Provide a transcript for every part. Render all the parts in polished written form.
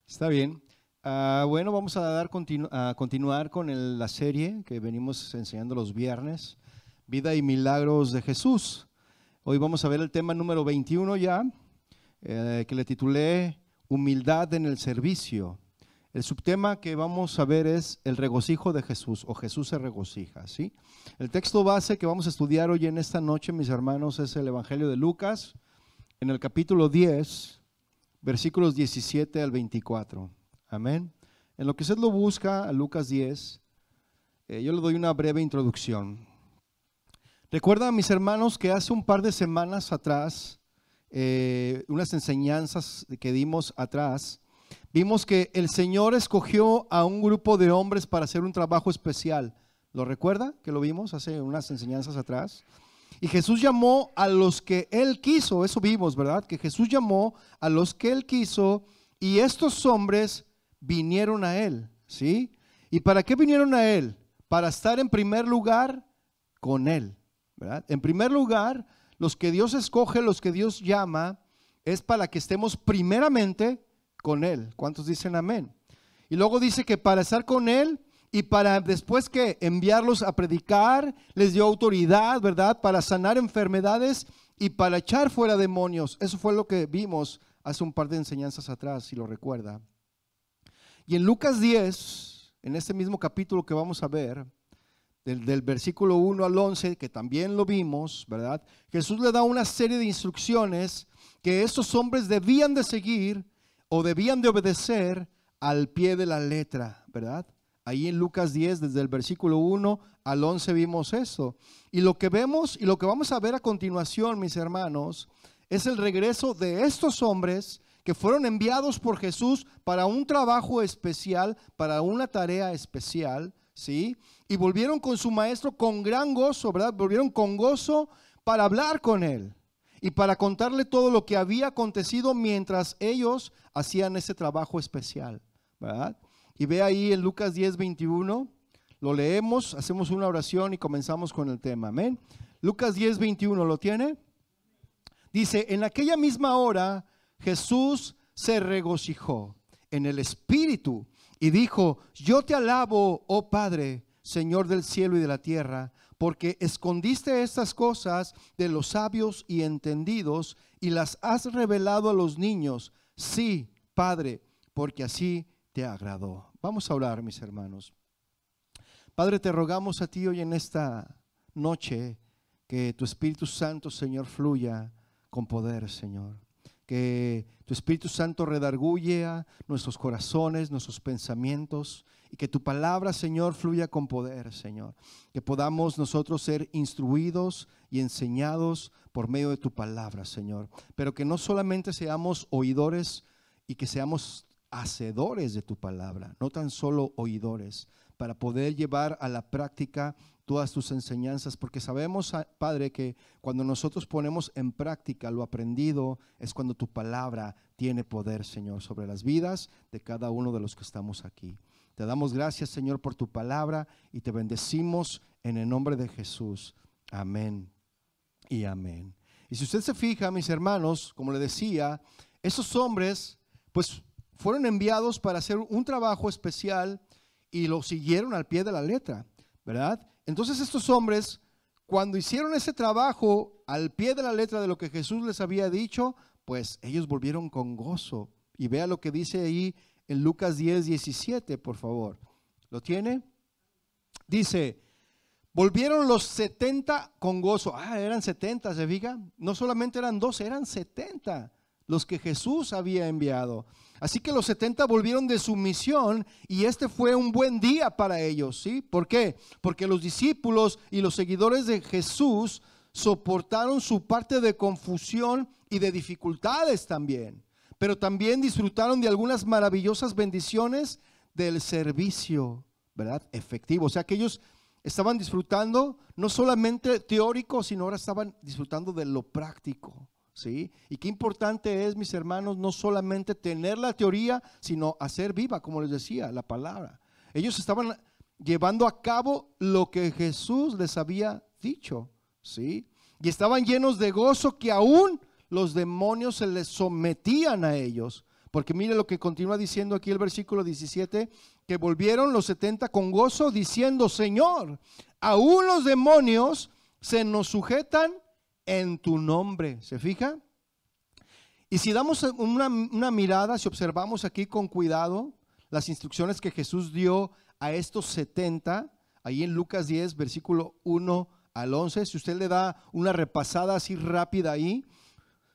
Está bien. Bueno, vamos a continuar con la serie que venimos enseñando los viernes, Vida y Milagros de Jesús. Hoy vamos a ver el tema número 21 ya, que le titulé Humildad en el servicio. El subtema que vamos a ver es el regocijo de Jesús, o Jesús se regocija, ¿sí? El texto base que vamos a estudiar hoy en esta noche, mis hermanos, es el Evangelio de Lucas, en el capítulo 10, versículos 17 al 24. Amén. En lo que usted lo busca, a Lucas 10, yo le doy una breve introducción. Recuerdan, mis hermanos, que hace un par de semanas atrás, unas enseñanzas que dimos atrás, vimos que el Señor escogió a un grupo de hombres para hacer un trabajo especial. ¿Lo recuerda? Que lo vimos hace unas enseñanzas atrás. Y Jesús llamó a los que Él quiso, eso vimos, ¿verdad? Que Jesús llamó a los que Él quiso y estos hombres vinieron a Él, ¿sí? ¿Y para qué vinieron a Él? Para estar en primer lugar con Él, ¿verdad? En primer lugar, los que Dios escoge, los que Dios llama, es para que estemos primeramente con Él. ¿Cuántos dicen amén? Y luego dice que para estar con Él y para después que enviarlos a predicar, les dio autoridad, ¿verdad? Para sanar enfermedades y para echar fuera demonios. Eso fue lo que vimos hace un par de enseñanzas atrás, si lo recuerda. Y en Lucas 10, en este mismo capítulo que vamos a ver, del versículo 1 al 11, que también lo vimos, ¿verdad? Jesús le da una serie de instrucciones que estos hombres debían de seguir o debían de obedecer al pie de la letra, ¿verdad? Ahí en Lucas 10, desde el versículo 1 al 11 vimos eso. Y lo que vemos y lo que vamos a ver a continuación, mis hermanos, es el regreso de estos hombres que fueron enviados por Jesús para un trabajo especial, para una tarea especial, ¿sí? Y volvieron con su maestro con gran gozo, ¿verdad? Volvieron con gozo para hablar con él y para contarle todo lo que había acontecido mientras ellos hacían ese trabajo especial, ¿verdad? Y ve ahí en Lucas 10, 21, lo leemos, hacemos una oración y comenzamos con el tema, amén. Lucas 10, 21, ¿lo tiene? Dice, en aquella misma hora Jesús se regocijó en el Espíritu y dijo, yo te alabo, oh Padre, Señor del cielo y de la tierra, porque escondiste estas cosas de los sabios y entendidos y las has revelado a los niños. Sí, Padre, porque así te agradó. Vamos a orar, mis hermanos. Padre, te rogamos a ti hoy en esta noche que tu Espíritu Santo, Señor, fluya con poder, Señor. Que tu Espíritu Santo redarguye a nuestros corazones, nuestros pensamientos, y que tu palabra, Señor, fluya con poder, Señor. Que podamos nosotros ser instruidos y enseñados por medio de tu palabra, Señor. Pero que no solamente seamos oidores y que seamos hacedores de tu palabra, no tan solo oidores, para poder llevar a la práctica todas tus enseñanzas, porque sabemos, Padre, que cuando nosotros ponemos en práctica lo aprendido, es cuando tu palabra tiene poder, Señor, sobre las vidas de cada uno de los que estamos aquí. Te damos gracias, Señor, por tu palabra y te bendecimos en el nombre de Jesús. Amén y amén. Y si usted se fija, mis hermanos, como le decía, esos hombres, pues, fueron enviados para hacer un trabajo especial y lo siguieron al pie de la letra, ¿verdad? Entonces estos hombres, cuando hicieron ese trabajo al pie de la letra de lo que Jesús les había dicho, pues ellos volvieron con gozo. Y vea lo que dice ahí en Lucas 10, 17, por favor. ¿Lo tiene? Dice, volvieron los 70 con gozo. Eran 70, ¿se fija? No solamente eran 12, eran 70 los que Jesús había enviado. Así que los 70 volvieron de su misión y este fue un buen día para ellos, ¿sí? ¿Por qué? Porque los discípulos y los seguidores de Jesús soportaron su parte de confusión y de dificultades también, pero también disfrutaron de algunas maravillosas bendiciones del servicio, ¿verdad? Efectivo. O sea que ellos estaban disfrutando no solamente teórico, sino ahora estaban disfrutando de lo práctico. ¿Sí? Y qué importante es, mis hermanos, no solamente tener la teoría, sino hacer viva, como les decía, la palabra. Ellos estaban llevando a cabo lo que Jesús les había dicho, ¿sí? Y estaban llenos de gozo que aún los demonios se les sometían a ellos, Porque mire lo que continúa diciendo aquí el versículo 17, que volvieron los 70 con gozo diciendo: Señor, aún los demonios se nos sujetan en tu nombre. ¿Se fija? Y si damos una mirada, si observamos aquí con cuidado las instrucciones que Jesús dio a estos 70, ahí en Lucas 10, versículo 1 al 11, si usted le da una repasada así rápida ahí,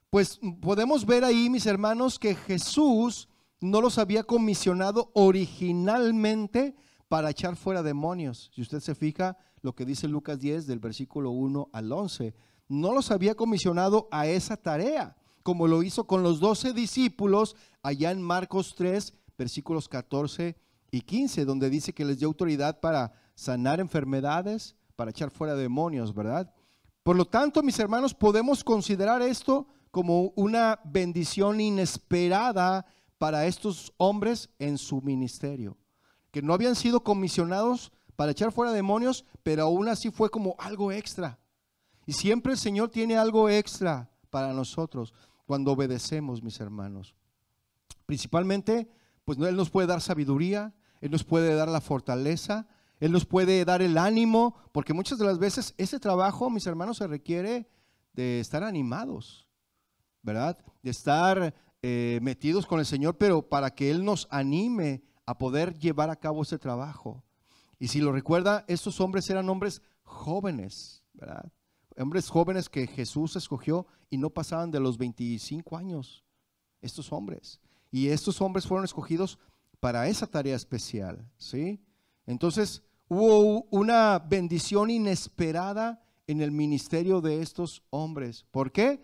pues podemos ver ahí, mis hermanos, que Jesús no los había comisionado originalmente para echar fuera demonios. Si usted se fija lo que dice Lucas 10 del versículo 1 al 11, no los había comisionado a esa tarea, como lo hizo con los 12 discípulos allá en Marcos 3, versículos 14 y 15, donde dice que les dio autoridad para sanar enfermedades, para echar fuera demonios, ¿verdad? Por lo tanto, mis hermanos, podemos considerar esto como una bendición inesperada para estos hombres en su ministerio, que no habían sido comisionados para echar fuera demonios, pero aún así fue como algo extra. Y siempre el Señor tiene algo extra para nosotros cuando obedecemos, mis hermanos. Principalmente, pues Él nos puede dar sabiduría, Él nos puede dar la fortaleza, Él nos puede dar el ánimo, porque muchas de las veces ese trabajo, mis hermanos, se requiere de estar animados, ¿verdad? De estar metidos con el Señor, pero para que Él nos anime a poder llevar a cabo ese trabajo. Y si lo recuerda, estos hombres eran hombres jóvenes, ¿verdad? Hombres jóvenes que Jesús escogió y no pasaban de los 25 años, estos hombres. Y estos hombres fueron escogidos para esa tarea especial, ¿sí? Entonces hubo una bendición inesperada en el ministerio de estos hombres. ¿Por qué?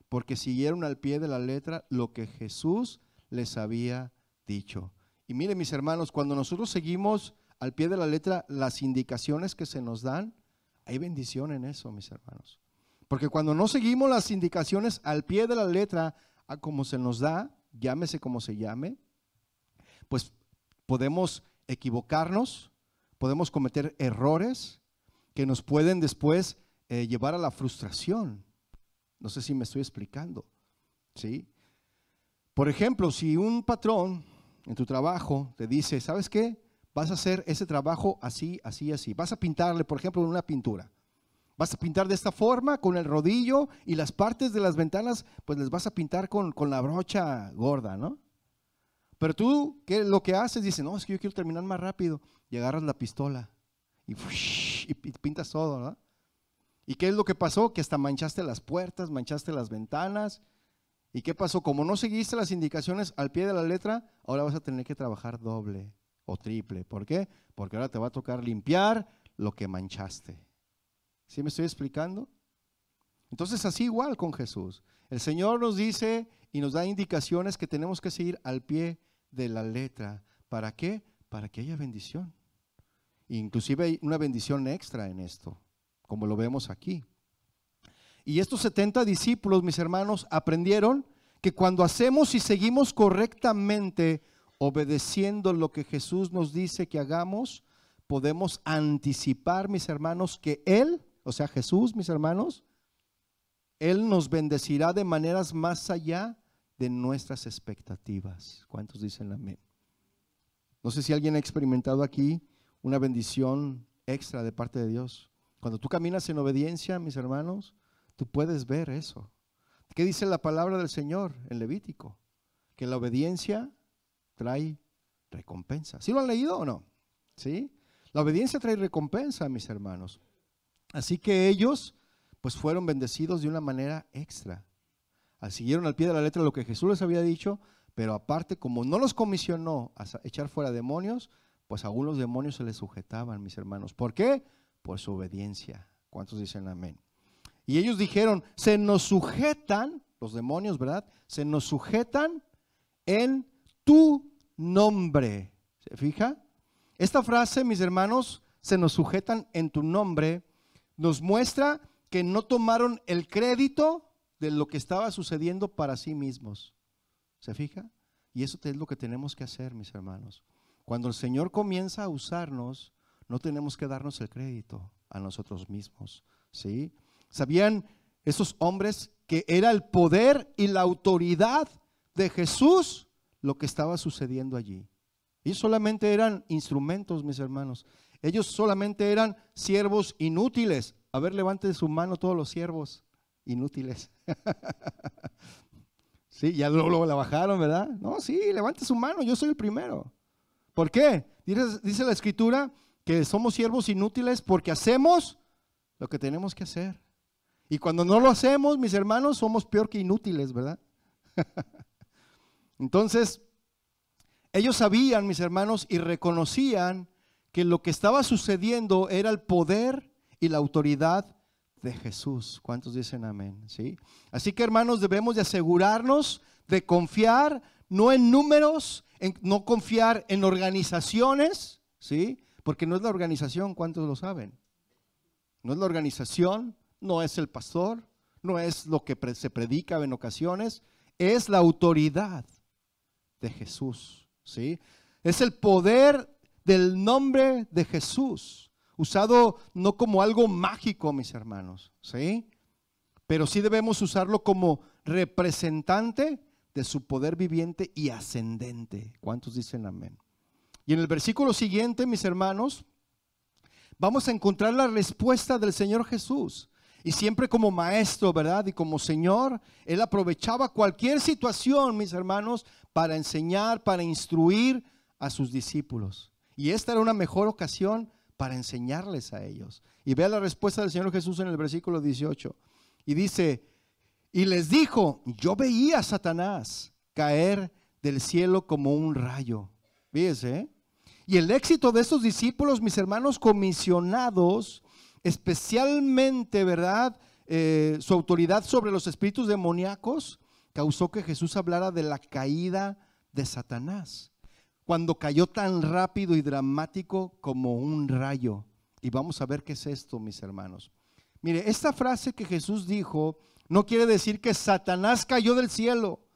Porque siguieron al pie de la letra lo que Jesús les había dicho. Y miren, mis hermanos, cuando nosotros seguimos al pie de la letra las indicaciones que se nos dan, hay bendición en eso, mis hermanos. Porque cuando no seguimos las indicaciones al pie de la letra, a como se nos da, llámese como se llame, pues podemos equivocarnos, podemos cometer errores que nos pueden después llevar a la frustración. No sé si me estoy explicando, ¿sí? Por ejemplo, si un patrón en tu trabajo te dice: ¿sabes qué? Vas a hacer ese trabajo así, así, así. Vas a pintarle, por ejemplo, una pintura. Vas a pintar de esta forma, con el rodillo, y las partes de las ventanas, pues les vas a pintar con la brocha gorda, ¿no? Pero tú, ¿qué es lo que haces? Dices: no, es que yo quiero terminar más rápido. Y agarras la pistola y pintas todo, ¿no? ¿Y qué es lo que pasó? Que hasta manchaste las puertas, manchaste las ventanas. ¿Y qué pasó? Como no seguiste las indicaciones al pie de la letra, ahora vas a tener que trabajar doble o triple. ¿Por qué? Porque ahora te va a tocar limpiar lo que manchaste. ¿Sí me estoy explicando? Entonces, así igual con Jesús. El Señor nos dice y nos da indicaciones que tenemos que seguir al pie de la letra. ¿Para qué? Para que haya bendición. Inclusive hay una bendición extra en esto, como lo vemos aquí. Y estos 70 discípulos, mis hermanos, aprendieron que cuando hacemos y seguimos correctamente, obedeciendo lo que Jesús nos dice que hagamos, podemos anticipar, mis hermanos, que Él, o sea Jesús, mis hermanos, Él nos bendecirá de maneras más allá de nuestras expectativas. ¿Cuántos dicen amén? No sé si alguien ha experimentado aquí una bendición extra de parte de Dios. Cuando tú caminas en obediencia, mis hermanos, tú puedes ver eso. ¿Qué dice la palabra del Señor en Levítico? Que la obediencia trae recompensa. ¿Sí lo han leído o no? ¿Sí? La obediencia trae recompensa, mis hermanos. Así que ellos pues fueron bendecidos de una manera extra. Siguieron al pie de la letra lo que Jesús les había dicho, pero aparte, como no los comisionó a echar fuera demonios, pues aún los demonios se les sujetaban, mis hermanos. ¿Por qué? Por su obediencia. ¿Cuántos dicen amén? Y ellos dijeron: se nos sujetan, los demonios, ¿verdad? Se nos sujetan en tu nombre. ¿Se fija? Esta frase, mis hermanos, se nos sujetan en tu nombre, nos muestra que no tomaron el crédito de lo que estaba sucediendo para sí mismos. ¿Se fija? Y eso es lo que tenemos que hacer, mis hermanos. Cuando el Señor comienza a usarnos, no tenemos que darnos el crédito a nosotros mismos, ¿sí? ¿Sabían esos hombres que era el poder y la autoridad de Jesús lo que estaba sucediendo allí. Ellos solamente eran instrumentos, mis hermanos. Ellos solamente eran siervos inútiles. A ver, levanten su mano todos los siervos inútiles. Sí, ya luego la bajaron, ¿verdad? No, sí, levante su mano, yo soy el primero. ¿Por qué? Dice la Escritura que somos siervos inútiles porque hacemos lo que tenemos que hacer. Y cuando no lo hacemos, mis hermanos, somos peor que inútiles, ¿verdad? Entonces, ellos sabían, mis hermanos, y reconocían que lo que estaba sucediendo era el poder y la autoridad de Jesús. ¿Cuántos dicen amén? ¿Sí? Así que, hermanos, debemos de asegurarnos de confiar no en números, no confiar en organizaciones, ¿sí? Porque no es la organización, ¿cuántos lo saben? No es la organización, no es el pastor, no es lo que se predica en ocasiones, es la autoridad de Jesús, ¿sí? Es el poder del nombre de Jesús, usado no como algo mágico, mis hermanos, ¿sí? Pero sí debemos usarlo como representante de su poder viviente y ascendente. ¿Cuántos dicen amén? Y en el versículo siguiente, mis hermanos, vamos a encontrar la respuesta del Señor Jesús. Y siempre como maestro, ¿verdad? Y como Señor, Él aprovechaba cualquier situación, mis hermanos, para enseñar, para instruir a sus discípulos. Y esta era una mejor ocasión para enseñarles a ellos. Y vea la respuesta del Señor Jesús en el versículo 18. Y dice, y les dijo, yo veía a Satanás caer del cielo como un rayo. Fíjese, ¿eh? Y el éxito de estos discípulos, mis hermanos, comisionados, especialmente, ¿verdad? Su autoridad sobre los espíritus demoníacos causó que Jesús hablara de la caída de Satanás, cuando cayó tan rápido y dramático como un rayo. Y vamos a ver qué es esto, mis hermanos. Mire, esta frase que Jesús dijo no quiere decir que Satanás cayó del cielo,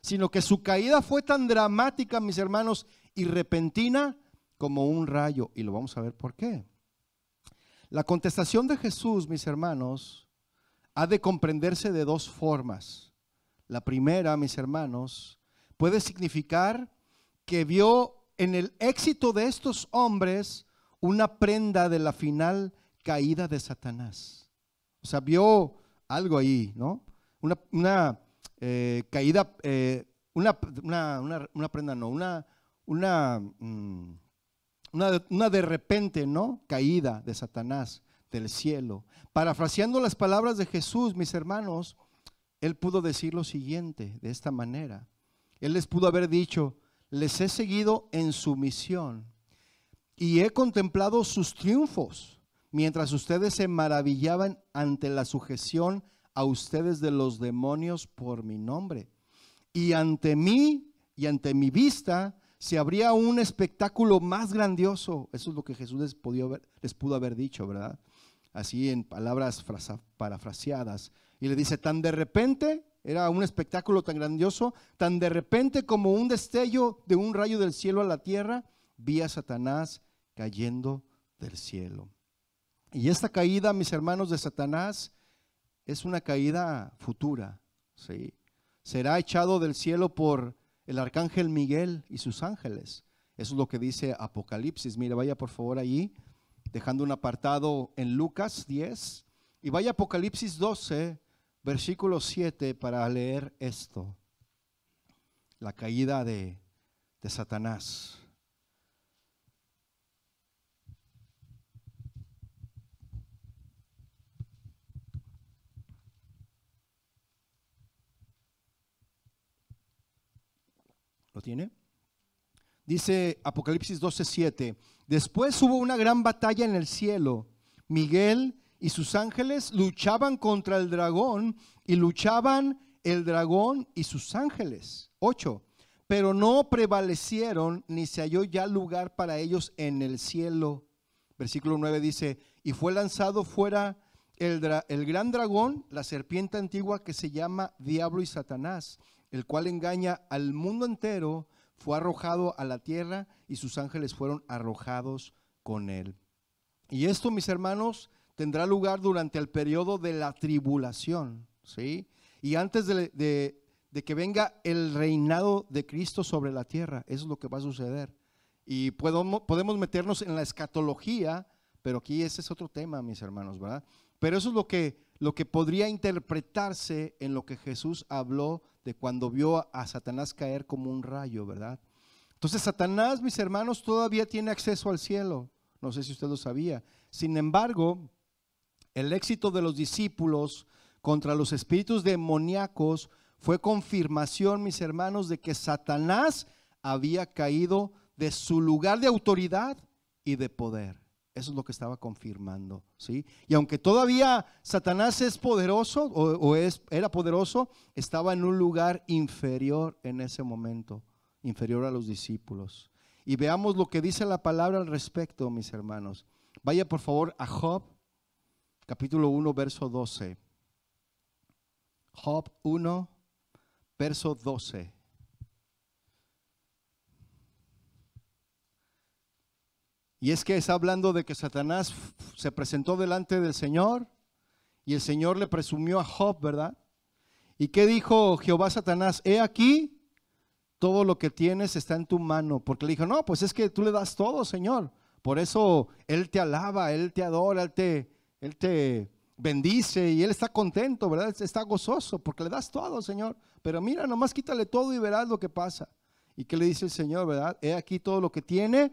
sino que su caída fue tan dramática, mis hermanos, y repentina como un rayo. Y lo vamos a ver por qué. La contestación de Jesús, mis hermanos, ha de comprenderse de dos formas. La primera, mis hermanos, puede significar que vio en el éxito de estos hombres una prenda de la final caída de Satanás. O sea, vio algo ahí, ¿no? Una caída, una prenda, no, una de repente, ¿no? Caída de Satanás del cielo. Parafraseando las palabras de Jesús, mis hermanos, Él pudo decir lo siguiente, de esta manera. Él les pudo haber dicho, les he seguido en su misión y he contemplado sus triunfos, mientras ustedes se maravillaban ante la sujeción a ustedes de los demonios por mi nombre. Y ante mí y ante mi vista se abría un espectáculo más grandioso. Eso es lo que Jesús les pudo haber dicho, ¿verdad? Así en palabras parafraseadas. Y le dice, tan de repente, era un espectáculo tan grandioso, tan de repente como un destello de un rayo del cielo a la tierra, vi a Satanás cayendo del cielo. Y esta caída, mis hermanos, de Satanás es una caída futura, ¿sí? Será echado del cielo por el arcángel Miguel y sus ángeles. Eso es lo que dice Apocalipsis. Mire, vaya por favor allí, dejando un apartado en Lucas 10, y vaya a Apocalipsis 12, versículo 7, para leer esto. La caída de Satanás. ¿Lo tiene? Dice Apocalipsis 12:7. Después hubo una gran batalla en el cielo. Miguel y sus ángeles luchaban contra el dragón, y luchaban el dragón y sus ángeles. 8. Pero no prevalecieron, ni se halló ya lugar para ellos en el cielo. Versículo 9 dice, y fue lanzado fuera el gran dragón, la serpiente antigua que se llama Diablo y Satanás, el cual engaña al mundo entero. Fue arrojado a la tierra y sus ángeles fueron arrojados con él. Y esto, mis hermanos, tendrá lugar durante el periodo de la tribulación, ¿sí? Y antes de de que venga el reinado de Cristo sobre la tierra. Eso es lo que va a suceder. Y podemos meternos en la escatología, pero aquí ese es otro tema, mis hermanos, ¿verdad? Pero eso es lo que podría interpretarse en lo que Jesús habló de cuando vio a Satanás caer como un rayo, ¿verdad? Entonces Satanás, mis hermanos, todavía tiene acceso al cielo. No sé si usted lo sabía. Sin embargo, el éxito de los discípulos contra los espíritus demoníacos fue confirmación, mis hermanos, de que Satanás había caído de su lugar de autoridad y de poder. Eso es lo que estaba confirmando, ¿sí? Y aunque todavía Satanás es poderoso era poderoso, estaba en un lugar inferior en ese momento, inferior a los discípulos. Y veamos lo que dice la palabra al respecto, mis hermanos. Vaya por favor a Job, capítulo 1, verso 12. Job 1, verso 12. Y es que está hablando de que Satanás se presentó delante del Señor y el Señor le presumió a Job, ¿verdad? ¿Y qué dijo Jehová a Satanás? He aquí, todo lo que tienes está en tu mano. Porque le dijo, no, pues es que tú le das todo, Señor. Por eso Él te alaba, Él te adora, Él te bendice y Él está contento, ¿verdad? Él está gozoso porque le das todo, Señor. Pero mira, nomás quítale todo y verás lo que pasa. ¿Y qué le dice el Señor, verdad? He aquí, todo lo que tiene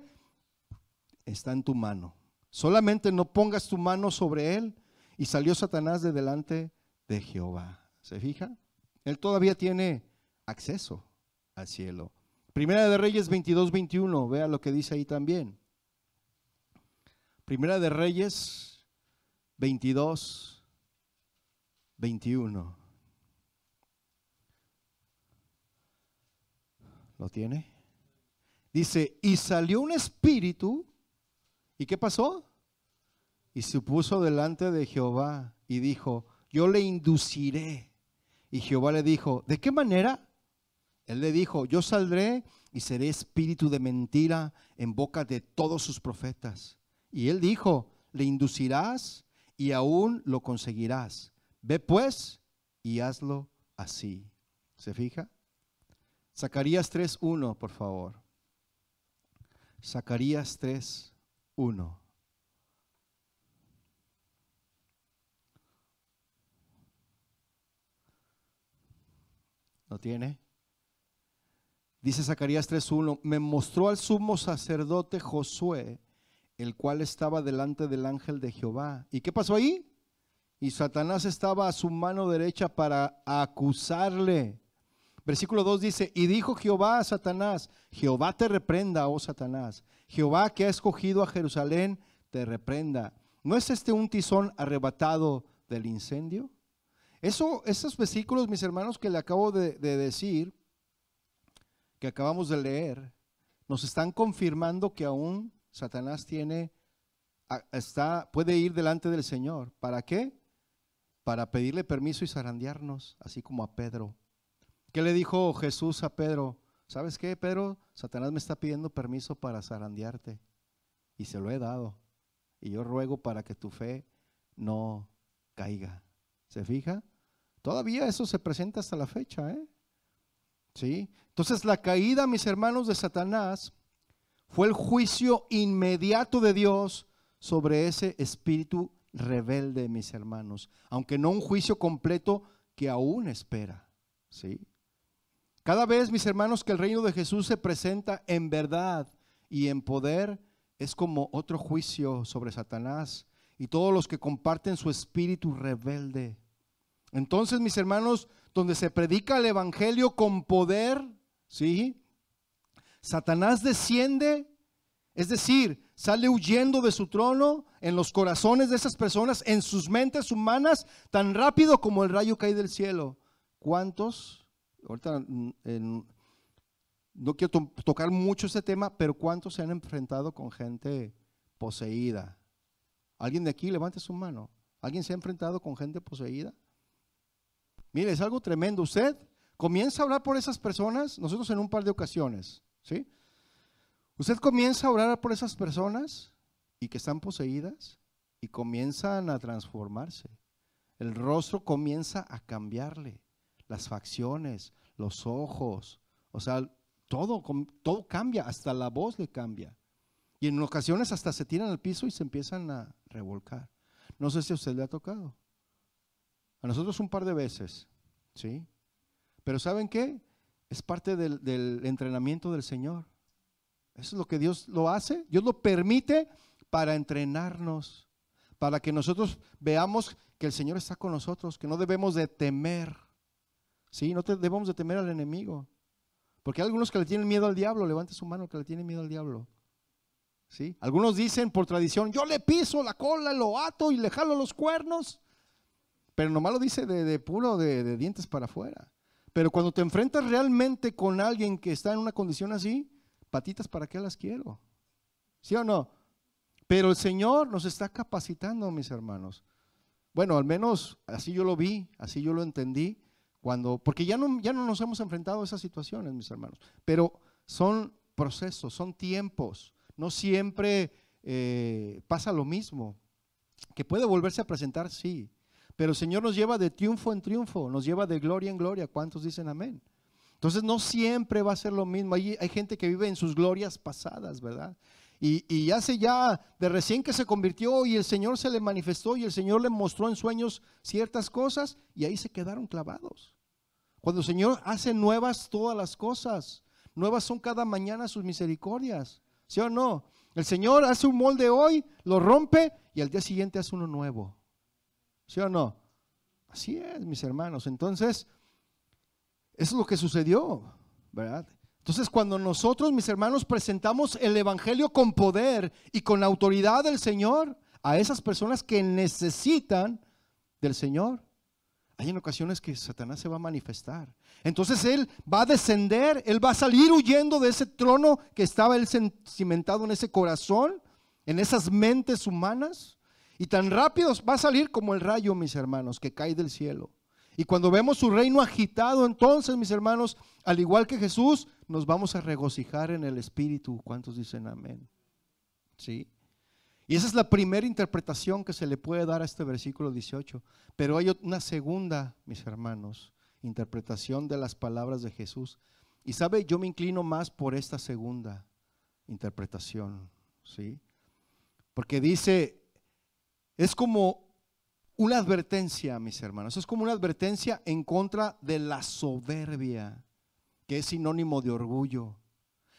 está en tu mano. Solamente no pongas tu mano sobre él. Y salió Satanás de delante de Jehová. ¿Se fija? Él todavía tiene acceso al cielo. Primera de Reyes 22, 21. Vea lo que dice ahí también. Primera de Reyes 22, 21. ¿Lo tiene? Dice, y salió un espíritu. ¿Y qué pasó? Y se puso delante de Jehová y dijo, yo le induciré. Y Jehová le dijo, ¿de qué manera? Él le dijo, yo saldré y seré espíritu de mentira en boca de todos sus profetas. Y él dijo, le inducirás y aún lo conseguirás. Ve pues y hazlo así. ¿Se fija? Zacarías 3:1, por favor. Zacarías 3:1. ¿Lo tiene? Dice Zacarías 3:1, me mostró al sumo sacerdote Josué, el cual estaba delante del ángel de Jehová. ¿Y qué pasó ahí? Y Satanás estaba a su mano derecha para acusarle. Versículo 2 dice, y dijo Jehová a Satanás, Jehová te reprenda, oh Satanás, Jehová que ha escogido a Jerusalén, te reprenda. ¿No es este un tizón arrebatado del incendio? Esos versículos, mis hermanos, que le acabo de decir, que acabamos de leer, nos están confirmando que aún Satanás puede ir delante del Señor. ¿Para qué? Para pedirle permiso y zarandearnos, así como a Pedro. ¿Qué le dijo Jesús a Pedro? ¿Sabes qué, Pedro? Satanás me está pidiendo permiso para zarandearte y se lo he dado. Y yo ruego para que tu fe no caiga. ¿Se fija? Todavía eso se presenta hasta la fecha, ¿eh? ¿Sí? Entonces la caída, mis hermanos, de Satanás fue el juicio inmediato de Dios sobre ese espíritu rebelde, mis hermanos, aunque no un juicio completo que aún espera, ¿sí? Cada vez, mis hermanos, que el reino de Jesús se presenta en verdad y en poder, es como otro juicio sobre Satanás y todos los que comparten su espíritu rebelde. Entonces, mis hermanos, donde se predica el evangelio con poder, ¿sí? Satanás desciende, es decir, sale huyendo de su trono en los corazones de esas personas, en sus mentes humanas, tan rápido como el rayo cae del cielo. ¿Cuántos? Ahorita no quiero tocar mucho ese tema, pero ¿cuántos se han enfrentado con gente poseída? ¿Alguien de aquí levante su mano? ¿Alguien se ha enfrentado con gente poseída? Mire, es algo tremendo. Usted comienza a orar por esas personas, nosotros en un par de ocasiones, ¿sí? Usted comienza a orar por esas personas y que están poseídas y comienzan a transformarse. El rostro comienza a cambiarle. las facciones, los ojos, o sea, todo cambia, hasta la voz le cambia. Y en ocasiones hasta se tiran al piso y se empiezan a revolcar. No sé si a usted le ha tocado. A nosotros un par de veces, ¿sí? Pero ¿saben qué? Es parte del entrenamiento del Señor. Eso es lo que Dios lo hace. Dios lo permite para entrenarnos, para que nosotros veamos que el Señor está con nosotros, que no debemos de temer, ¿sí? No debemos de temer al enemigo. Porque hay algunos que le tienen miedo al diablo. Levante su mano que le tienen miedo al diablo, ¿sí? Algunos dicen por tradición, yo le piso la cola, lo ato y le jalo los cuernos. Pero nomás lo dice de puro de dientes para afuera. Pero cuando te enfrentas realmente con alguien que está en una condición así, patitas para qué las quiero, ¿sí o no? Pero el Señor nos está capacitando, mis hermanos. Bueno, al menos así yo lo vi, así yo lo entendí, porque ya no nos hemos enfrentado a esas situaciones, mis hermanos. Pero son procesos, son tiempos. No siempre pasa lo mismo. Que puede volverse a presentar, sí. Pero el Señor nos lleva de triunfo en triunfo, nos lleva de gloria en gloria. ¿Cuántos dicen amén? Entonces no siempre va a ser lo mismo. Hay gente que vive en sus glorias pasadas, ¿verdad? Y hace ya de recién que se convirtió y el Señor se le manifestó y el Señor le mostró en sueños ciertas cosas y ahí se quedaron clavados. Cuando el Señor hace nuevas todas las cosas, nuevas son cada mañana sus misericordias, ¿sí o no? El Señor hace un molde hoy, lo rompe y al día siguiente hace uno nuevo, ¿sí o no? Así es, mis hermanos. Entonces, eso es lo que sucedió, ¿verdad? Entonces, cuando nosotros, mis hermanos, presentamos el evangelio con poder y con la autoridad del Señor a esas personas que necesitan del Señor, hay en ocasiones que Satanás se va a manifestar. Entonces él va a descender, él va a salir huyendo de ese trono que estaba él cimentado en ese corazón, en esas mentes humanas, y tan rápido va a salir como el rayo, mis hermanos, que cae del cielo. Y cuando vemos su reino agitado, entonces, mis hermanos, al igual que Jesús, nos vamos a regocijar en el Espíritu. ¿Cuántos dicen amén? ¿Sí? Y esa es la primera interpretación que se le puede dar a este versículo 18. Pero hay una segunda, mis hermanos, interpretación de las palabras de Jesús. Y sabe, yo me inclino más por esta segunda interpretación, ¿sí? Porque dice, es como una advertencia, mis hermanos, es como una advertencia en contra de la soberbia, que es sinónimo de orgullo.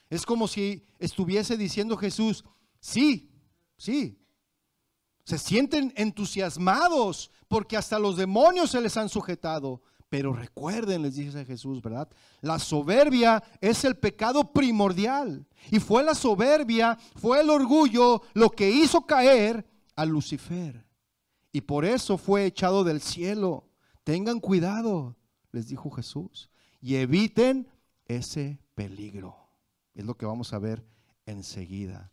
Es como si estuviese diciendo Jesús, sí, se sienten entusiasmados porque hasta los demonios se les han sujetado. Pero recuerden, les dice Jesús, ¿verdad? La soberbia es el pecado primordial. Y fue la soberbia, fue el orgullo lo que hizo caer a Lucifer. Y por eso fue echado del cielo. Tengan cuidado, les dijo Jesús, y eviten ese peligro. Es lo que vamos a ver enseguida.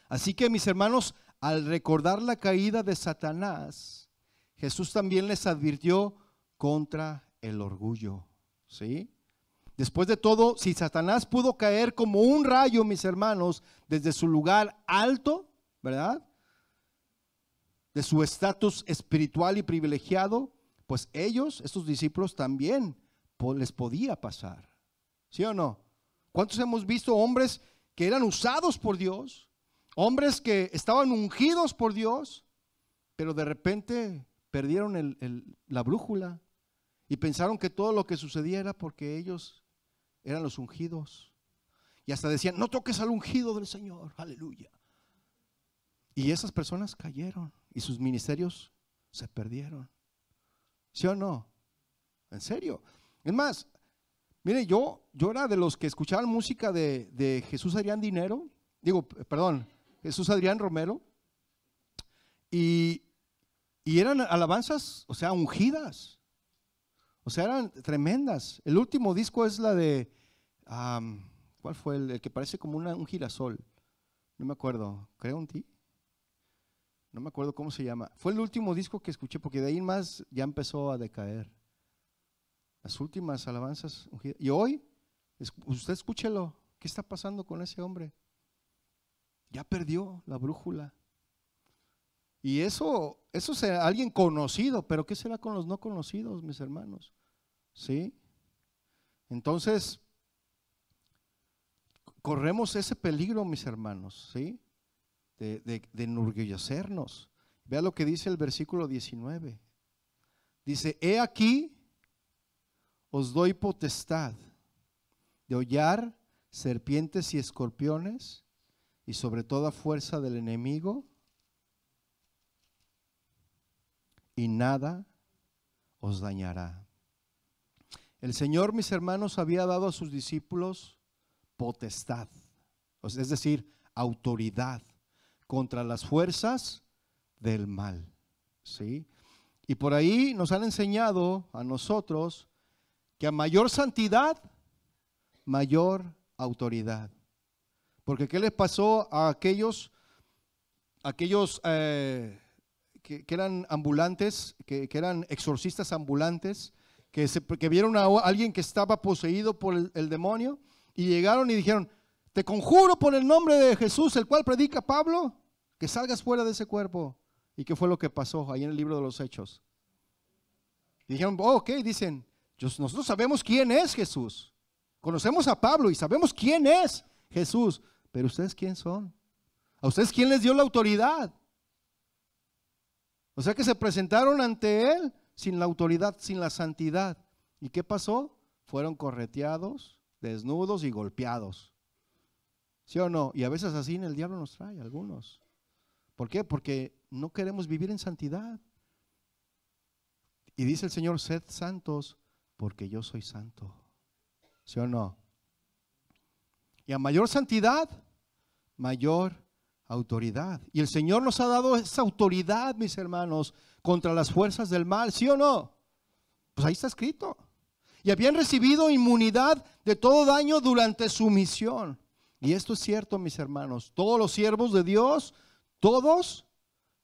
Así que, mis hermanos, al recordar la caída de Satanás, Jesús también les advirtió contra el orgullo, ¿sí? Después de todo, si Satanás pudo caer como un rayo, mis hermanos, desde su lugar alto, ¿verdad?, de su estatus espiritual y privilegiado, pues ellos, estos discípulos, también les podía pasar, ¿sí o no? ¿Cuántos hemos visto hombres que eran usados por Dios, hombres que estaban ungidos por Dios, pero de repente perdieron la brújula y pensaron que todo lo que sucedía era porque ellos eran los ungidos? Y hasta decían, no toques al ungido del Señor, aleluya. Y esas personas cayeron y sus ministerios se perdieron, ¿sí o no? En serio. Es más, mire, yo era de los que escuchaban música de Jesús Adrián Dinero, Jesús Adrián Romero, y eran alabanzas, o sea, ungidas, o sea, eran tremendas. El último disco es la de, ¿cuál fue? El que parece como un girasol, no me acuerdo, creo en ti. No me acuerdo cómo se llama. Fue el último disco que escuché, porque de ahí en más ya empezó a decaer. Las últimas alabanzas. Y hoy, usted escúchelo. ¿Qué está pasando con ese hombre? Ya perdió la brújula. Y eso es alguien conocido, pero ¿qué será con los no conocidos, mis hermanos? ¿sí? Entonces, corremos ese peligro, mis hermanos, ¿sí? De enorgullecernos. Vea lo que dice el versículo 19. Dice, he aquí, os doy potestad de hollar serpientes y escorpiones y sobre toda fuerza del enemigo, y nada os dañará. El Señor, mis hermanos, había dado a sus discípulos potestad, es decir, autoridad contra las fuerzas del mal, ¿sí? Y por ahí nos han enseñado a nosotros que a mayor santidad, mayor autoridad. Porque ¿qué les pasó a aquellos que eran ambulantes, que eran exorcistas ambulantes, que vieron a alguien que estaba poseído por el demonio y llegaron y dijeron, te conjuro por el nombre de Jesús, el cual predica Pablo, que salgas fuera de ese cuerpo? ¿Y qué fue lo que pasó ahí en el libro de los Hechos? Y dijeron, oh, ok, dicen, nosotros sabemos quién es Jesús. Conocemos a Pablo y sabemos quién es Jesús. Pero ¿ustedes quién son? ¿A ustedes quién les dio la autoridad? O sea que se presentaron ante él sin la autoridad, sin la santidad. ¿Y qué pasó? Fueron correteados, desnudos y golpeados. ¿Sí o no? Y a veces así en el diablo nos trae algunos. ¿Por qué? Porque no queremos vivir en santidad. Y dice el Señor, sed santos porque yo soy santo. ¿Sí o no? Y a mayor santidad, mayor autoridad. Y el Señor nos ha dado esa autoridad, mis hermanos, contra las fuerzas del mal. ¿Sí o no? Pues ahí está escrito. Y habían recibido inmunidad de todo daño durante su misión. Y esto es cierto, mis hermanos. Todos los siervos de Dios, todos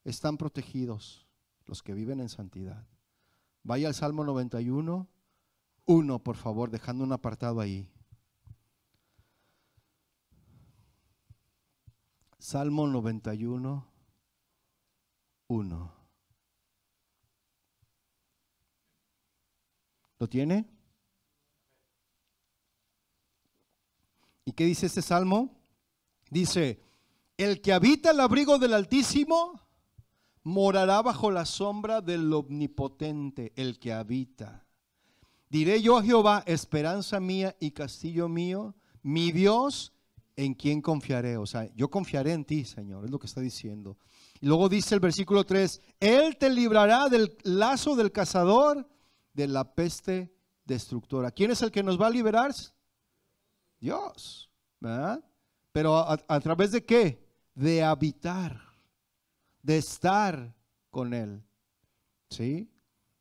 están protegidos, los que viven en santidad. Vaya al Salmo 91, 1, por favor, dejando un apartado ahí. Salmo 91, 1. ¿Lo tiene? ¿Y qué dice este salmo? Dice, el que habita el abrigo del Altísimo morará bajo la sombra del Omnipotente. El que habita. Diré yo a Jehová, esperanza mía y castillo mío, mi Dios, en quien confiaré. O sea, yo confiaré en ti, Señor, es lo que está diciendo. Y luego dice el versículo 3, Él te librará del lazo del cazador, de la peste destructora. ¿Quién es el que nos va a liberar? Dios, ¿verdad? Pero ¿a través de qué? De habitar, de estar con Él, ¿sí?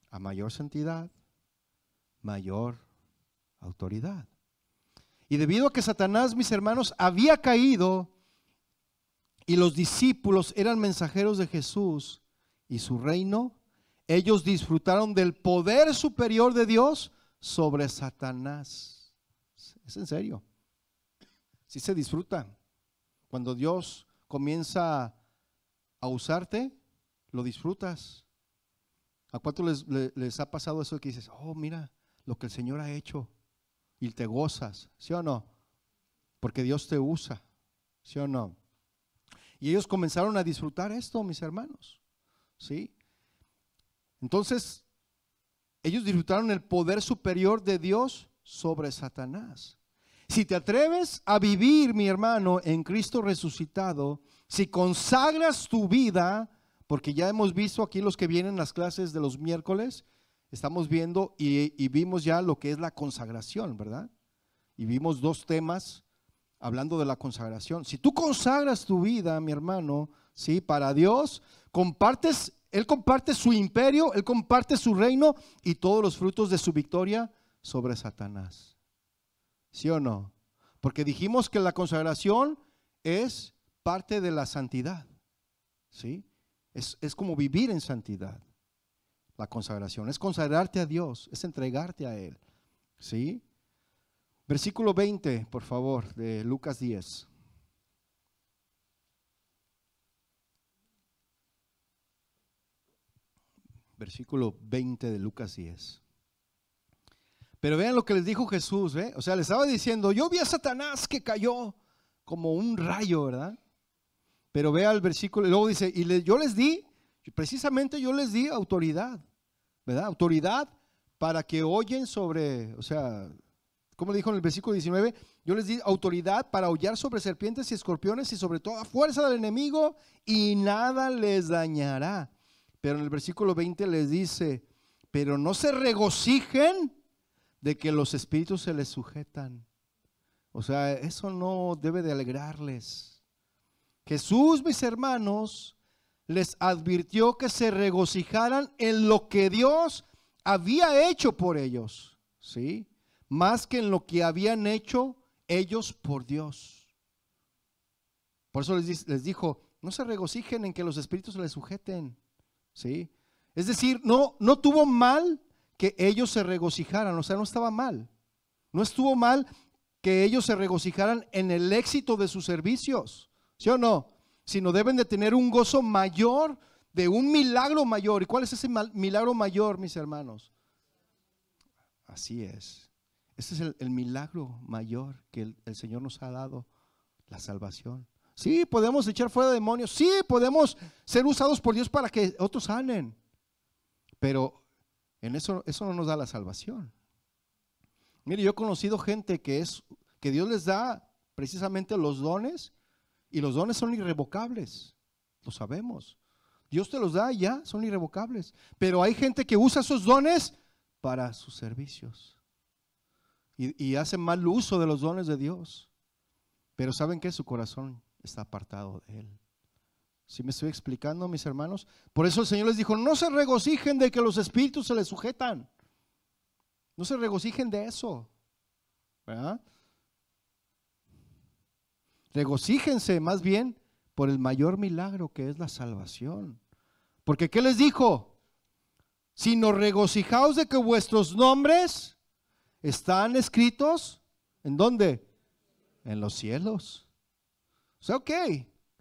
A mayor santidad, mayor autoridad. Y debido a que Satanás, mis hermanos, había caído y los discípulos eran mensajeros de Jesús y su reino, ellos disfrutaron del poder superior de Dios sobre Satanás. Es en serio. Sí se disfruta. Cuando Dios comienza a usarte, lo disfrutas. ¿A cuánto les ha pasado eso que dices, oh, mira lo que el Señor ha hecho? Y te gozas, ¿sí o no? Porque Dios te usa, ¿sí o no? Y ellos comenzaron a disfrutar esto, mis hermanos, ¿sí? Entonces, ellos disfrutaron el poder superior de Dios sobre Satanás. Si te atreves a vivir, mi hermano, en Cristo resucitado, si consagras tu vida, porque ya hemos visto aquí los que vienen las clases de los miércoles, estamos viendo y vimos ya lo que es la consagración, ¿verdad? Y vimos dos temas hablando de la consagración. Si tú consagras tu vida, mi hermano, ¿sí? Para Dios, Él comparte su imperio, Él comparte su reino y todos los frutos de su victoria sobre Satanás. ¿Sí o no? Porque dijimos que la consagración es parte de la santidad, ¿sí? Es como vivir en santidad. La consagración es consagrarte a Dios, es entregarte a Él, ¿sí? Versículo 20, por favor, de Lucas 10. Versículo 20 de Lucas 10. Pero vean lo que les dijo Jesús, ¿eh? O sea, les estaba diciendo, yo vi a Satanás que cayó como un rayo, ¿verdad? Pero vea el versículo, y luego dice, yo les di, precisamente yo les di autoridad, ¿verdad? Autoridad para que oyen sobre, o sea, como dijo en el versículo 19, yo les di autoridad para hollar sobre serpientes y escorpiones y sobre toda fuerza del enemigo y nada les dañará. Pero en el versículo 20 les dice, pero no se regocijen de que los espíritus se les sujetan. O sea, eso no debe de alegrarles. Jesús, mis hermanos, les advirtió que se regocijaran en lo que Dios había hecho por ellos, ¿sí? Más que en lo que habían hecho ellos por Dios. Por eso les dijo, no se regocijen en que los espíritus se les sujeten, ¿sí? Es decir, no tuvo mal que ellos se regocijaran, o sea, no estaba mal. No estuvo mal que ellos se regocijaran en el éxito de sus servicios, ¿sí o no? Sino deben de tener un gozo mayor, de un milagro mayor. ¿Y cuál es ese milagro mayor, mis hermanos? Así es. Ese es el milagro mayor que el Señor nos ha dado, la salvación. Sí, podemos echar fuera demonios. Sí, podemos ser usados por Dios para que otros sanen. Pero en eso no nos da la salvación. Mire, yo he conocido gente que Dios les da precisamente los dones, y los dones son irrevocables, lo sabemos. Dios te los da y ya, son irrevocables. Pero hay gente que usa esos dones para sus servicios y hace mal uso de los dones de Dios. Pero ¿saben qué? Su corazón está apartado de Él. ¿Sí me estoy explicando, mis hermanos? Por eso el Señor les dijo, no se regocijen de que los espíritus se les sujetan. No se regocijen de eso, ¿verdad? Regocíjense más bien por el mayor milagro que es la salvación. Porque ¿qué les dijo? Sino regocijaos de que vuestros nombres están escritos, ¿en dónde? En los cielos. O sea, ok,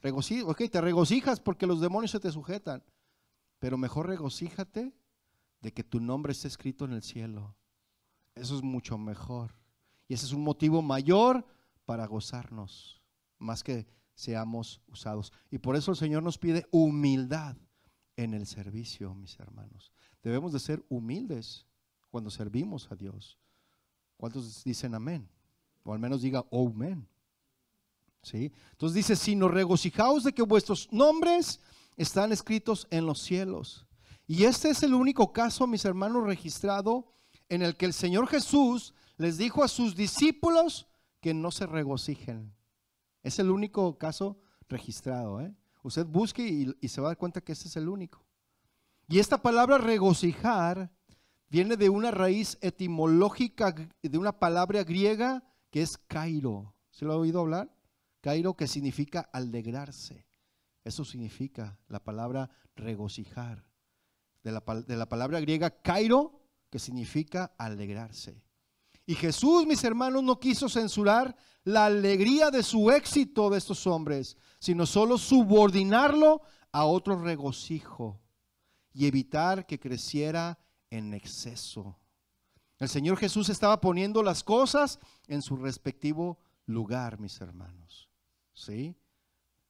te regocijas porque los demonios se te sujetan, pero mejor regocíjate de que tu nombre esté escrito en el cielo. Eso es mucho mejor. Y ese es un motivo mayor para gozarnos, más que seamos usados. Y por eso el Señor nos pide humildad en el servicio, mis hermanos. Debemos de ser humildes cuando servimos a Dios. ¿Cuántos dicen amén? O al menos diga amén. ¿Sí? Entonces dice, sino regocijaos de que vuestros nombres están escritos en los cielos. Y este es el único caso, mis hermanos, registrado en el que el Señor Jesús les dijo a sus discípulos que no se regocijen. Es el único caso registrado, ¿eh? Usted busque y se va a dar cuenta que este es el único. Y esta palabra regocijar viene de una raíz etimológica, de una palabra griega que es kairo. ¿Se lo ha oído hablar? Kairo, que significa alegrarse. Eso significa la palabra regocijar. De la palabra griega kairo, que significa alegrarse. Y Jesús, mis hermanos, no quiso censurar la alegría de su éxito de estos hombres, sino solo subordinarlo a otro regocijo y evitar que creciera en exceso. El Señor Jesús estaba poniendo las cosas en su respectivo lugar, mis hermanos. ¿Sí?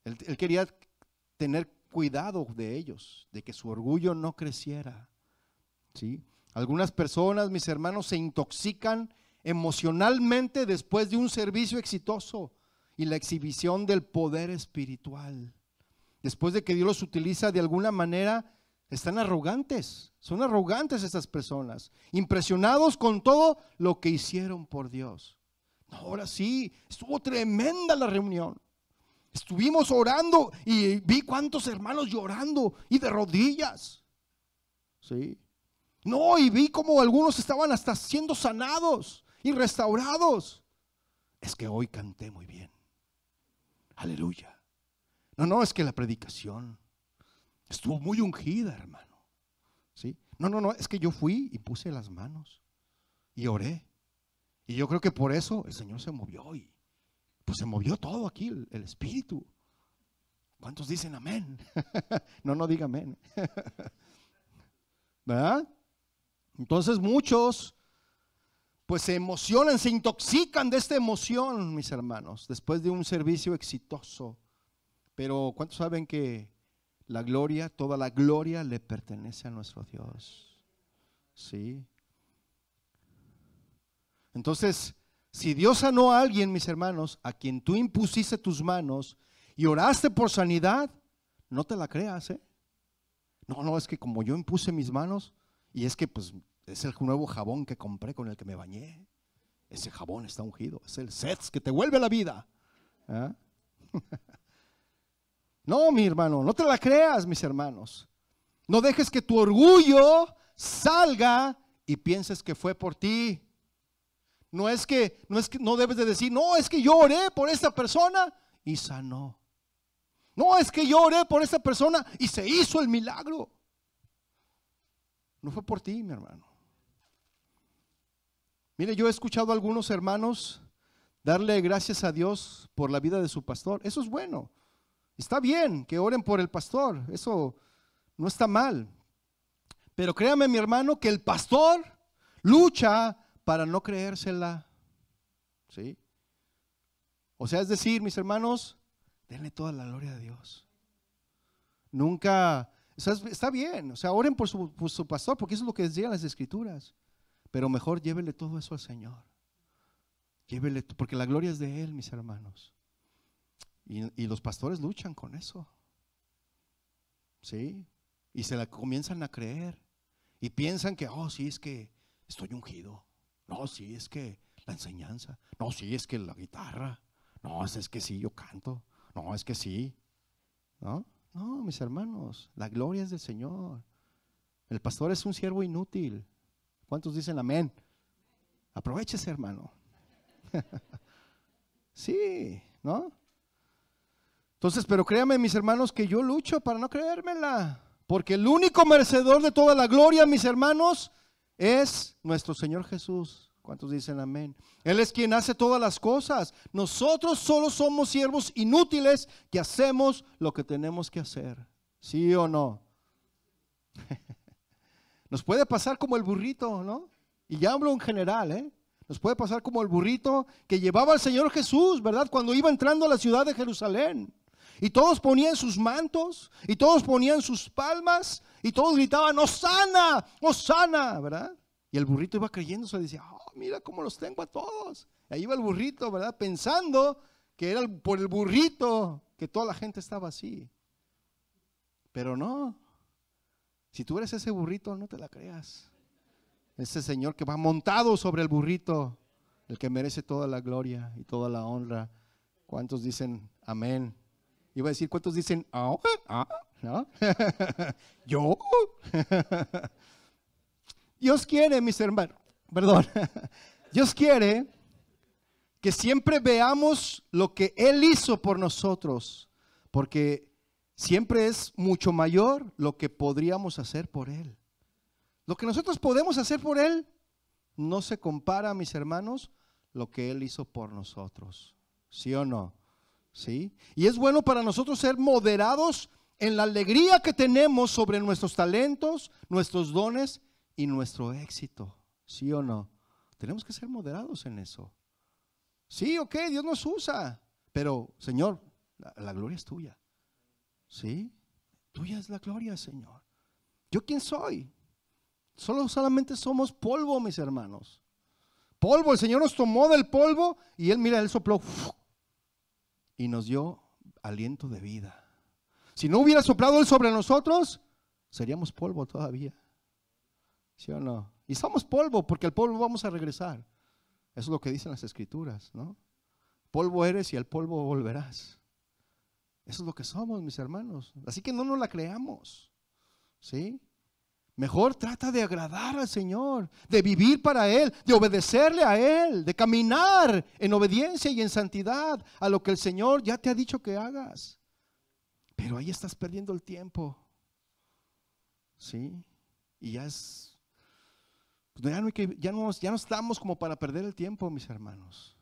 Él quería tener cuidado de ellos, de que su orgullo no creciera. ¿Sí? Algunas personas, mis hermanos, se intoxican emocionalmente después de un servicio exitoso y la exhibición del poder espiritual. Después de que Dios los utiliza de alguna manera, están arrogantes. Son arrogantes estas personas, impresionados con todo lo que hicieron por Dios. Ahora sí, estuvo tremenda la reunión. Estuvimos orando y vi cuántos hermanos llorando y de rodillas. ¿Sí? No, y vi como algunos estaban hasta siendo sanados y restaurados. Es que hoy canté muy bien. Aleluya. No, es que la predicación estuvo muy ungida, hermano. ¿Sí? No, es que yo fui y puse las manos y oré. Y yo creo que por eso el Señor se movió y pues se movió todo aquí, el Espíritu. ¿Cuántos dicen amén? No diga amén. ¿Verdad? Entonces muchos pues se emocionan, se intoxican de esta emoción, mis hermanos, después de un servicio exitoso. Pero ¿cuántos saben que la gloria, toda la gloria le pertenece a nuestro Dios? Sí. Entonces, si Dios sanó a alguien, mis hermanos, a quien tú impusiste tus manos y oraste por sanidad, no te la creas, ¿eh? No, es que como yo impuse mis manos, y es que pues es el nuevo jabón que compré con el que me bañé. Ese jabón está ungido, es el Sets que te vuelve la vida. ¿Ah? No, mi hermano, no te la creas, mis hermanos. No dejes que tu orgullo salga y pienses que fue por ti. No debes de decir, no, es que yo oré por esta persona y sanó. No, es que yo oré por esta persona y se hizo el milagro. No fue por ti, mi hermano. Mire, yo he escuchado a algunos hermanos darle gracias a Dios por la vida de su pastor. Eso es bueno. Está bien que oren por el pastor. Eso no está mal. Pero créame, mi hermano, que el pastor lucha para no creérsela. ¿Sí? O sea, es decir, mis hermanos, denle toda la gloria a Dios. Nunca, o sea, está bien, o sea, oren por su pastor, porque eso es lo que decían las escrituras. Pero mejor llévele todo eso al Señor. Llévele, porque la gloria es de Él, mis hermanos. Y los pastores luchan con eso. ¿Sí? Y se la comienzan a creer. Y piensan que, oh, sí, es que estoy ungido. No, sí, es que la enseñanza. No, sí, es que la guitarra. No, es que sí, yo canto. No, es que sí. No, mis hermanos, la gloria es del Señor. El pastor es un siervo inútil. ¿Cuántos dicen amén? Aprovechese, hermano. Sí, ¿no? Entonces, pero créanme, mis hermanos, que yo lucho para no creérmela. Porque el único merecedor de toda la gloria, mis hermanos, es nuestro Señor Jesús. ¿Cuántos dicen amén? Él es quien hace todas las cosas. Nosotros solo somos siervos inútiles que hacemos lo que tenemos que hacer. ¿Sí o no? Nos puede pasar como el burrito, ¿no? Y ya hablo en general, ¿eh? Nos puede pasar como el burrito que llevaba al Señor Jesús, ¿verdad? Cuando iba entrando a la ciudad de Jerusalén. Y todos ponían sus mantos, y todos ponían sus palmas, y todos gritaban, ¡Hosana! ¡Hosana! ¿Verdad? Y el burrito iba creyéndose, decía, oh, mira cómo los tengo a todos. Y ahí iba el burrito, ¿verdad? Pensando que era por el burrito que toda la gente estaba así. Pero no. Si tú eres ese burrito, no te la creas. Ese Señor que va montado sobre el burrito, el que merece toda la gloria y toda la honra. ¿Cuántos dicen amén? Iba a decir, ¿cuántos dicen ¿no? Yo. Dios quiere, mis hermanos, perdón. Dios quiere que siempre veamos lo que Él hizo por nosotros, porque siempre es mucho mayor lo que podríamos hacer por Él. Lo que nosotros podemos hacer por Él no se compara, mis hermanos, lo que Él hizo por nosotros. ¿Sí o no? ¿Sí? Y es bueno para nosotros ser moderados en la alegría que tenemos sobre nuestros talentos, nuestros dones y nuestro éxito. ¿Sí o no? Tenemos que ser moderados en eso. Sí, ok, Dios nos usa, pero Señor, la gloria es tuya. ¿Sí? Tuya es la gloria, Señor. ¿Yo quién soy? Solamente somos polvo, mis hermanos. Polvo, el Señor nos tomó del polvo y Él sopló y nos dio aliento de vida. Si no hubiera soplado Él sobre nosotros, seríamos polvo todavía. ¿Sí o no? Y somos polvo, porque al polvo vamos a regresar. Eso es lo que dicen las escrituras, ¿no? Polvo eres y al polvo volverás. Eso es lo que somos, mis hermanos. Así que no nos la creamos, ¿sí? Mejor trata de agradar al Señor, de vivir para Él, de obedecerle a Él, de caminar en obediencia y en santidad a lo que el Señor ya te ha dicho que hagas. Pero ahí estás perdiendo el tiempo, ¿sí? Y ya no estamos como para perder el tiempo, mis hermanos.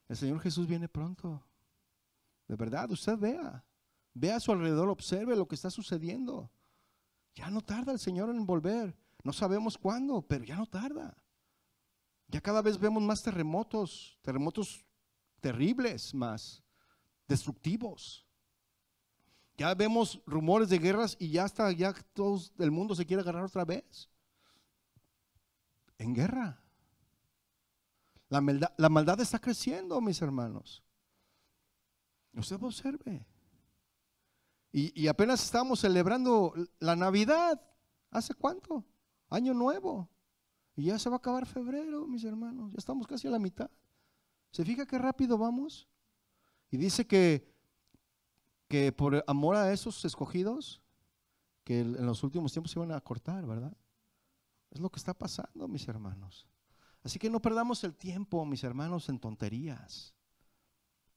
El Señor Jesús viene pronto. De verdad, usted vea a su alrededor, observe lo que está sucediendo. Ya no tarda el Señor en volver. No sabemos cuándo, pero ya no tarda. Ya cada vez vemos más terremotos terribles, más destructivos. Ya vemos rumores de guerras y ya todo el mundo se quiere agarrar otra vez en guerra. La maldad está creciendo, mis hermanos. Usted observe. Y apenas estamos celebrando la Navidad. ¿Hace cuánto? Año Nuevo. Y ya se va a acabar febrero, mis hermanos. Ya estamos casi a la mitad. ¿Se fija qué rápido vamos? Y dice que por amor a esos escogidos, que en los últimos tiempos se iban a cortar, ¿verdad? Es lo que está pasando, mis hermanos. Así que no perdamos el tiempo, mis hermanos, en tonterías.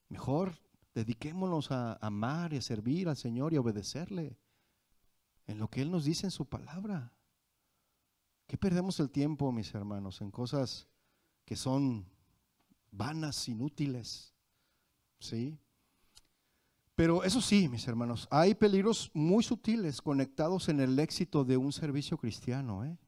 Mejor dediquémonos a amar y a servir al Señor y a obedecerle en lo que Él nos dice en su palabra. ¿Qué perdemos el tiempo, mis hermanos, en cosas que son vanas, inútiles? ¿Sí? Pero eso sí, mis hermanos, hay peligros muy sutiles conectados en el éxito de un servicio cristiano, ¿eh?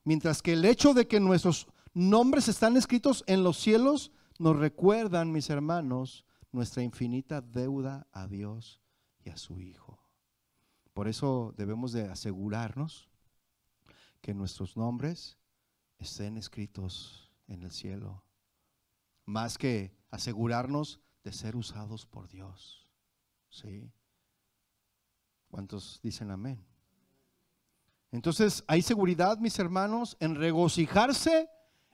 Mientras que el hecho de que nuestros nombres están escritos en los cielos nos recuerdan, mis hermanos, nuestra infinita deuda a Dios y a su Hijo. Por eso debemos de asegurarnos que nuestros nombres estén escritos en el cielo, más que asegurarnos de ser usados por Dios. ¿Sí? ¿Cuántos dicen amén? Entonces hay seguridad, mis hermanos, en regocijarse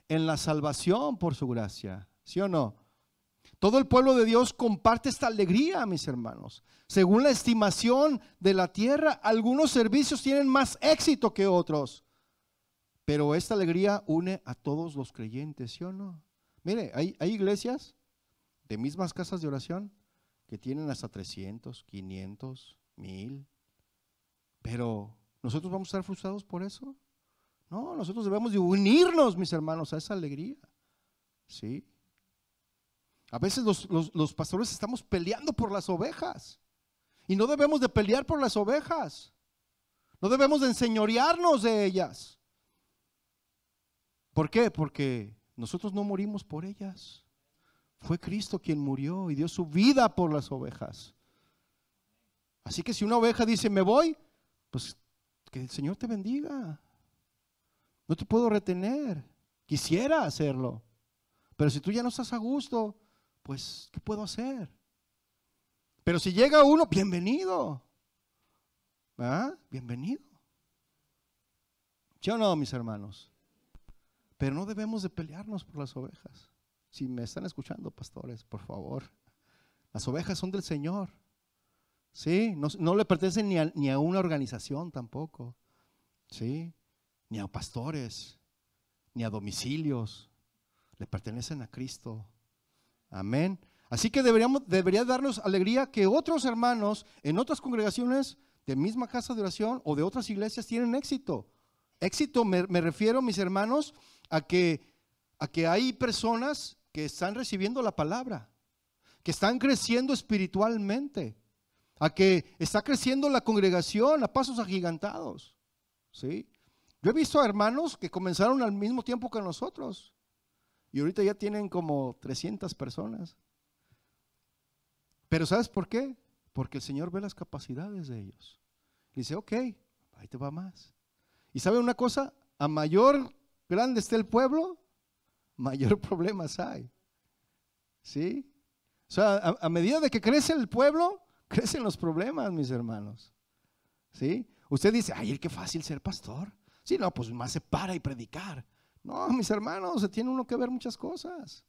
en la salvación por su gracia. ¿Sí o no? Todo el pueblo de Dios comparte esta alegría, mis hermanos. Según la estimación de la tierra, algunos servicios tienen más éxito que otros, pero esta alegría une a todos los creyentes, ¿sí o no? Mire, hay iglesias de mismas casas de oración que tienen hasta 300, 500, 1000, pero ¿nosotros vamos a estar frustrados por eso? No, nosotros debemos de unirnos, mis hermanos, a esa alegría. ¿Sí? A veces los pastores estamos peleando por las ovejas y no debemos de pelear por las ovejas. No debemos de enseñorearnos de ellas. ¿Por qué? Porque nosotros no morimos por ellas. Fue Cristo quien murió y dio su vida por las ovejas. Así que si una oveja dice me voy, pues que el Señor te bendiga. No te puedo retener. Quisiera hacerlo, pero si tú ya no estás a gusto, pues ¿qué puedo hacer? Pero si llega uno, bienvenido. ¿Ah? Bienvenido. ¿Sí o no, mis hermanos? Pero no debemos de pelearnos por las ovejas. Si me están escuchando, pastores, por favor, las ovejas son del Señor. ¿Sí? No le pertenecen ni a una organización tampoco. ¿Sí? Ni a pastores, ni a domicilios. Le pertenecen a Cristo. Amén. Así que debería darnos alegría que otros hermanos en otras congregaciones de misma casa de oración o de otras iglesias tienen éxito. Éxito me refiero, mis hermanos, a que hay personas que están recibiendo la palabra, que están creciendo espiritualmente, a que está creciendo la congregación a pasos agigantados. ¿Sí? Yo he visto a hermanos que comenzaron al mismo tiempo que nosotros y ahorita ya tienen como 300 personas. Pero ¿sabes por qué? Porque el Señor ve las capacidades de ellos. Y dice, ok, ahí te va más. Y ¿sabe una cosa? A mayor grande esté el pueblo, mayor problemas hay. ¿Sí? O sea, a medida de que crece el pueblo, crecen los problemas, mis hermanos. ¿Sí? Usted dice, ay, qué fácil ser pastor. Sí, no, pues más se para y predicar. No, mis hermanos, se tiene uno que ver muchas cosas.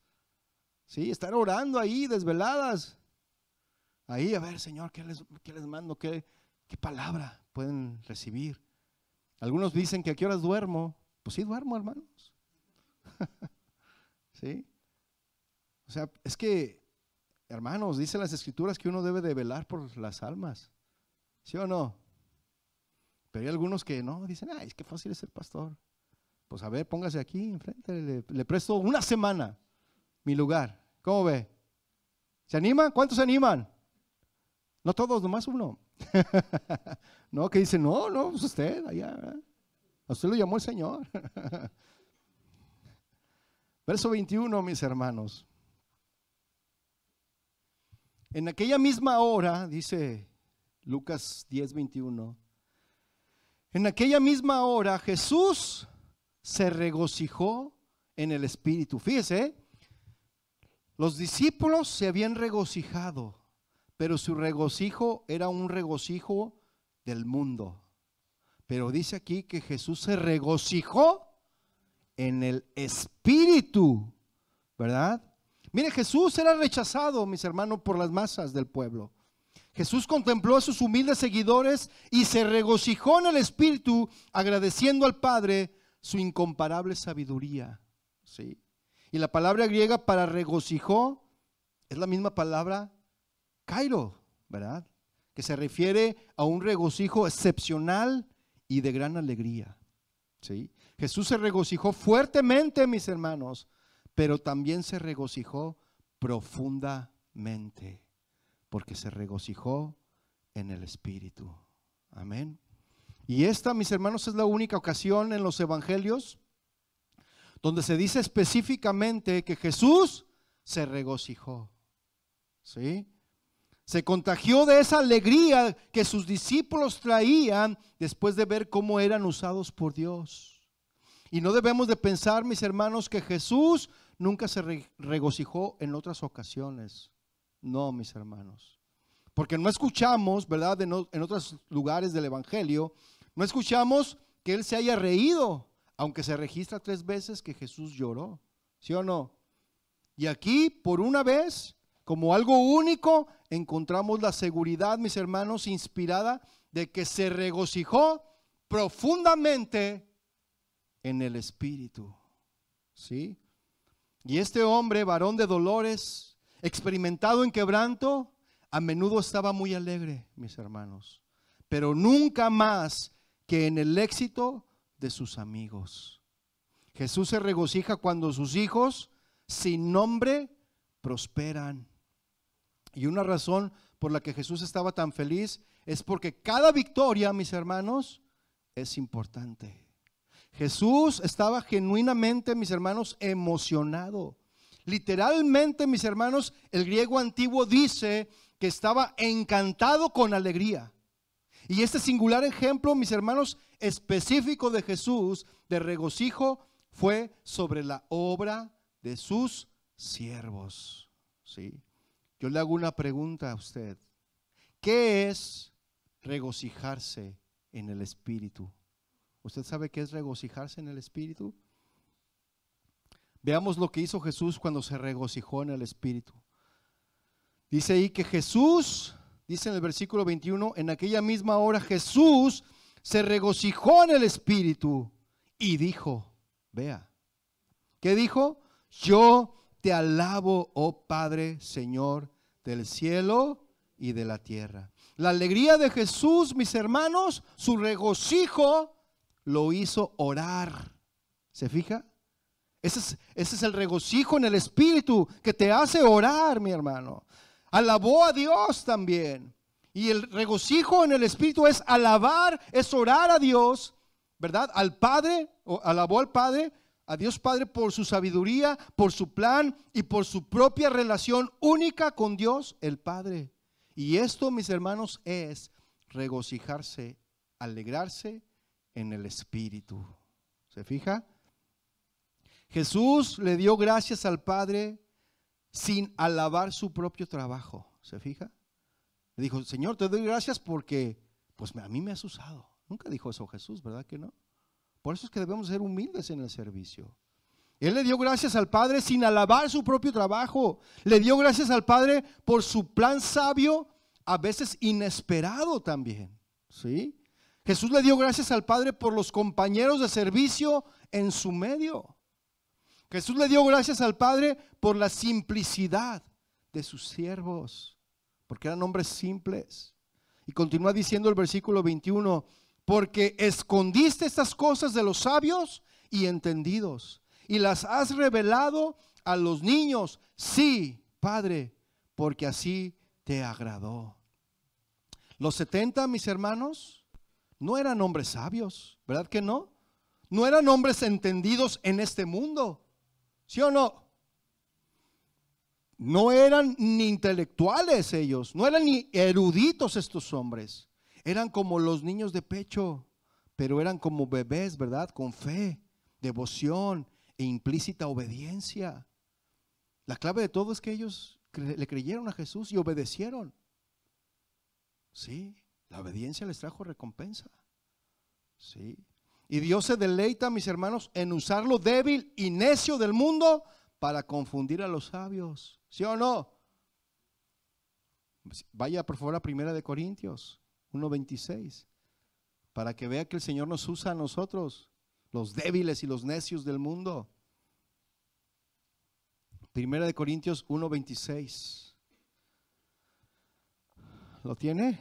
Sí, estar orando ahí, desveladas. Ahí, a ver, Señor, ¿qué les mando? ¿Qué palabra pueden recibir? Algunos dicen que a qué horas duermo. Pues sí duermo, hermanos. ¿Sí? O sea, es que, hermanos, dicen las escrituras que uno debe de velar por las almas. ¿Sí o no? Pero hay algunos que no, dicen, ay, es que fácil es ser pastor. Pues a ver, póngase aquí enfrente, le presto una semana mi lugar. ¿Cómo ve? ¿Se animan? ¿Cuántos se animan? No todos, nomás uno. No, que dicen, no, pues usted allá, ¿verdad? A usted lo llamó el Señor. Verso 21, mis hermanos. En aquella misma hora, dice Lucas 10:21, en aquella misma hora Jesús se regocijó en el Espíritu. Fíjese, los discípulos se habían regocijado, pero su regocijo era un regocijo del mundo. Pero dice aquí que Jesús se regocijó en el Espíritu, ¿verdad? Mire, Jesús era rechazado, mis hermanos, por las masas del pueblo. Jesús contempló a sus humildes seguidores y se regocijó en el Espíritu, agradeciendo al Padre su incomparable sabiduría. ¿Sí? Y la palabra griega para regocijó es la misma palabra kairo, ¿verdad? Que se refiere a un regocijo excepcional y de gran alegría. ¿Sí? Jesús se regocijó fuertemente, mis hermanos, pero también se regocijó profundamente, porque se regocijó en el Espíritu. Amén. Y esta, mis hermanos, es la única ocasión en los evangelios donde se dice específicamente que Jesús se regocijó. ¿Sí? Se contagió de esa alegría que sus discípulos traían después de ver cómo eran usados por Dios. Y no debemos de pensar, mis hermanos, que Jesús nunca se regocijó en otras ocasiones. No, mis hermanos. Porque no escuchamos, ¿verdad? En otros lugares del evangelio, no escuchamos que Él se haya reído, aunque se registra 3 veces que Jesús lloró. ¿Sí o no? Y aquí, por una vez, como algo único, encontramos la seguridad, mis hermanos, inspirada de que se regocijó profundamente en el Espíritu. ¿Sí? Y este hombre, varón de dolores, experimentado en quebranto, a menudo estaba muy alegre, mis hermanos, pero nunca más que en el éxito de sus amigos. Jesús se regocija cuando sus hijos sin nombre prosperan. Y una razón por la que Jesús estaba tan feliz es porque cada victoria, mis hermanos, es importante. Jesús estaba genuinamente, mis hermanos, emocionado. Literalmente, mis hermanos, el griego antiguo dice que estaba encantado con alegría. Y este singular ejemplo, mis hermanos, específico de Jesús, de regocijo, fue sobre la obra de sus siervos. ¿Sí? Yo le hago una pregunta a usted. ¿Qué es regocijarse en el Espíritu? ¿Usted sabe qué es regocijarse en el Espíritu? Veamos lo que hizo Jesús cuando se regocijó en el Espíritu. Dice ahí que Jesús, dice en el versículo 21, en aquella misma hora Jesús se regocijó en el Espíritu y dijo, vea, ¿qué dijo? Yo te alabo, oh Padre, Señor del cielo y de la tierra. La alegría de Jesús, mis hermanos, su regocijo lo hizo orar. ¿Se fija? Ese es el regocijo en el Espíritu que te hace orar, mi hermano. Alabó a Dios también. Y el regocijo en el Espíritu es alabar, es orar a Dios, ¿verdad? Al Padre, alabó al Padre, a Dios Padre por su sabiduría, por su plan y por su propia relación única con Dios el Padre. Y esto, mis hermanos, es regocijarse, alegrarse en el Espíritu. ¿Se fija? Jesús le dio gracias al Padre sin alabar su propio trabajo. ¿Se fija? Le dijo, Señor, te doy gracias porque pues a mí me has usado. Nunca dijo eso Jesús, ¿verdad que no? Por eso es que debemos ser humildes en el servicio. Él le dio gracias al Padre sin alabar su propio trabajo. Le dio gracias al Padre por su plan sabio, a veces inesperado también. ¿Sí? Jesús le dio gracias al Padre por los compañeros de servicio en su medio. Jesús le dio gracias al Padre por la simplicidad de sus siervos, porque eran hombres simples. Y continúa diciendo el versículo 21, porque escondiste estas cosas de los sabios y entendidos, y las has revelado a los niños. Sí, Padre, porque así te agradó. Los 70, mis hermanos, no eran hombres sabios, ¿verdad que no? No eran hombres entendidos en este mundo. ¿Sí o no? No eran ni intelectuales ellos, no eran ni eruditos estos hombres. Eran como los niños de pecho, pero eran como bebés, ¿verdad? Con fe, devoción e implícita obediencia. La clave de todo es que ellos le creyeron a Jesús y obedecieron. Sí, la obediencia les trajo recompensa. Sí. Y Dios se deleita, mis hermanos, en usar lo débil y necio del mundo para confundir a los sabios. ¿Sí o no? Vaya por favor a 1 Corintios 1:26 para que vea que el Señor nos usa a nosotros, los débiles y los necios del mundo. 1 Corintios 1:26. ¿Lo tiene?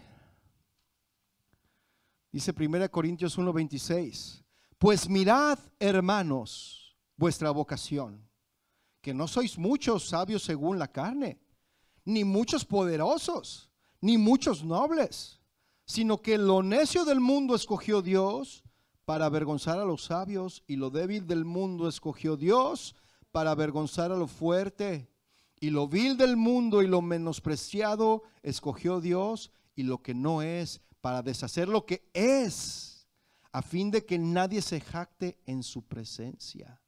Dice 1 Corintios 1:26. Pues mirad, hermanos, vuestra vocación, que no sois muchos sabios según la carne, ni muchos poderosos, ni muchos nobles, sino que lo necio del mundo escogió Dios para avergonzar a los sabios, y lo débil del mundo escogió Dios para avergonzar a lo fuerte, y lo vil del mundo y lo menospreciado escogió Dios, y lo que no es, para deshacer lo que es, a fin de que nadie se jacte en su presencia.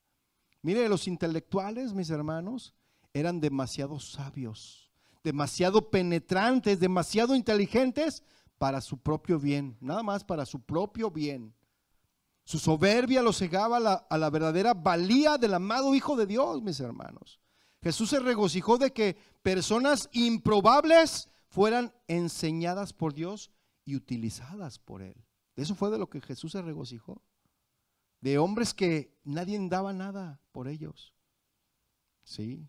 Mire, los intelectuales, mis hermanos, eran demasiado sabios, demasiado penetrantes, demasiado inteligentes para su propio bien, nada más para su propio bien. Su soberbia los cegaba a la verdadera valía del amado Hijo de Dios, mis hermanos. Jesús se regocijó de que personas improbables fueran enseñadas por Dios y utilizadas por Él. Eso fue de lo que Jesús se regocijó. De hombres que nadie daba nada por ellos. ¿Sí?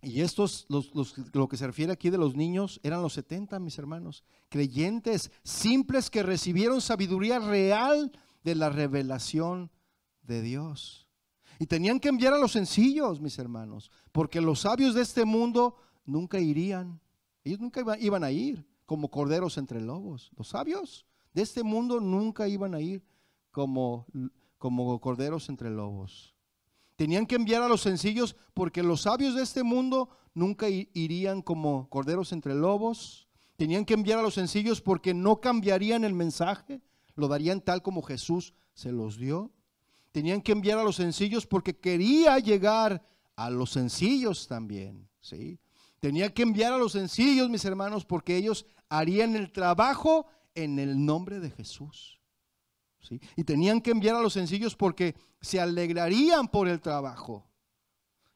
Y estos, lo que se refiere aquí de los niños, eran los 70, mis hermanos, creyentes simples que recibieron sabiduría real de la revelación de Dios. Y tenían que enviar a los sencillos, mis hermanos, porque los sabios de este mundo nunca irían. Ellos nunca iban a ir como corderos entre lobos. Los sabios de este mundo nunca iban a ir como corderos entre lobos. Tenían que enviar a los sencillos porque los sabios de este mundo nunca irían como corderos entre lobos. Tenían que enviar a los sencillos porque no cambiarían el mensaje, lo darían tal como Jesús se los dio. Tenían que enviar a los sencillos porque quería llegar a los sencillos también, ¿sí? Tenía que enviar a los sencillos, mis hermanos, porque ellos harían el trabajo en el nombre de Jesús. ¿Sí? Y tenían que enviar a los sencillos porque se alegrarían por el trabajo.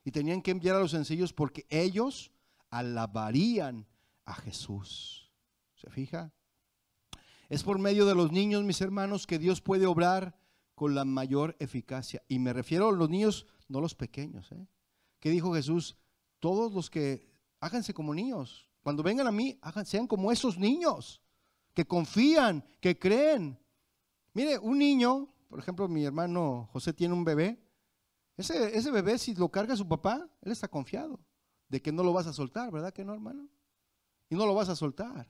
Y tenían que enviar a los sencillos porque ellos alabarían a Jesús. ¿Se fija? Es por medio de los niños, mis hermanos, que Dios puede obrar con la mayor eficacia. Y me refiero a los niños, no los pequeños. ¿Qué dijo Jesús? Todos los que háganse como niños. Cuando vengan a mí, sean como esos niños que confían, que creen. Mire, un niño, por ejemplo, mi hermano José tiene un bebé. Ese bebé, si lo carga su papá, él está confiado de que no lo vas a soltar, ¿verdad que no, hermano? Y no lo vas a soltar.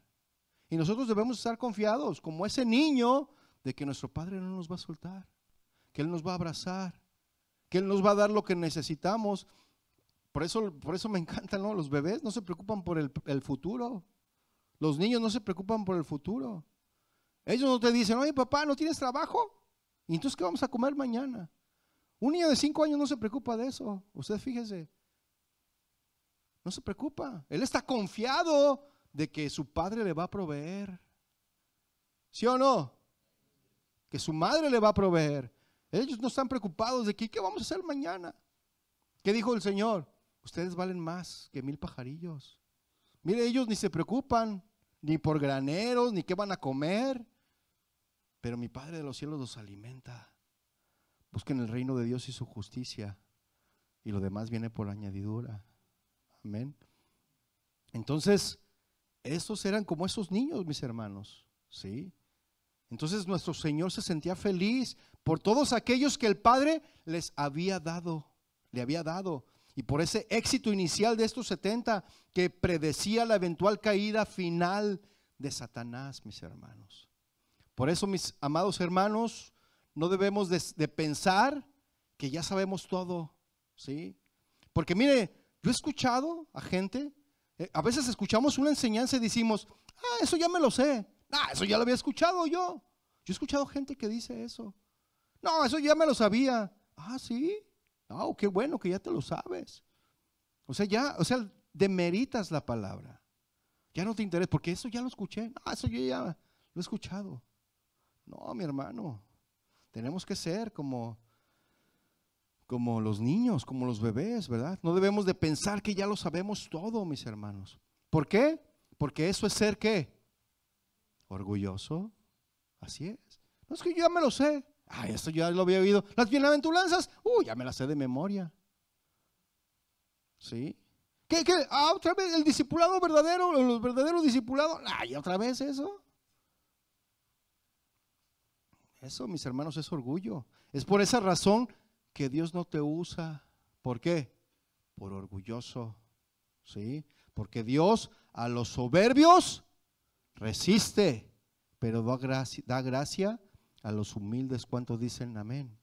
Y nosotros debemos estar confiados, como ese niño, de que nuestro Padre no nos va a soltar, que Él nos va a abrazar, que Él nos va a dar lo que necesitamos. Por eso me encantan, ¿no? Los bebés no se preocupan por el futuro. Los niños no se preocupan por el futuro. Ellos no te dicen, oye papá, ¿no tienes trabajo? ¿Y entonces qué vamos a comer mañana? Un niño de 5 años no se preocupa de eso. Usted fíjese, no se preocupa. Él está confiado de que su padre le va a proveer. ¿Sí o no? Que su madre le va a proveer. Ellos no están preocupados de que qué vamos a hacer mañana. ¿Qué dijo el Señor? Ustedes valen más que 1000 pajarillos. Mire, ellos ni se preocupan, ni por graneros, ni qué van a comer. Pero mi Padre de los cielos los alimenta. Busquen el reino de Dios y su justicia, y lo demás viene por añadidura. Amén. Entonces, estos eran como esos niños, mis hermanos, ¿sí? Entonces nuestro Señor se sentía feliz por todos aquellos que el Padre les había dado, le había dado. Y por ese éxito inicial de estos 70 que predecía la eventual caída final de Satanás, mis hermanos. Por eso, mis amados hermanos, no debemos de pensar que ya sabemos todo, ¿sí? Porque mire, yo he escuchado a gente, a veces escuchamos una enseñanza y decimos, eso ya me lo sé, eso ya lo había escuchado yo. Yo he escuchado gente que dice eso. No, eso ya me lo sabía. ¿Sí? Qué bueno que ya te lo sabes. O sea, demeritas la palabra. Ya no te interesa, porque eso ya lo escuché. Eso yo ya lo he escuchado. No, mi hermano, tenemos que ser como los niños, como los bebés, ¿verdad? No debemos de pensar que ya lo sabemos todo, mis hermanos. ¿Por qué? Porque eso es ser, ¿qué? Orgulloso. Así es. No es que yo ya me lo sé. Esto ya lo había oído. Las bienaventuranzas, ya me las sé de memoria. ¿Sí? ¿Qué? ¿Otra vez el discipulado verdadero? ¿Los verdaderos discipulados? ¿Y otra vez eso? Eso, mis hermanos, es orgullo. Es por esa razón que Dios no te usa. ¿Por qué? Por orgulloso. ¿Sí? Porque Dios a los soberbios resiste, pero da gracia a los humildes. ¿Cuántos dicen amén?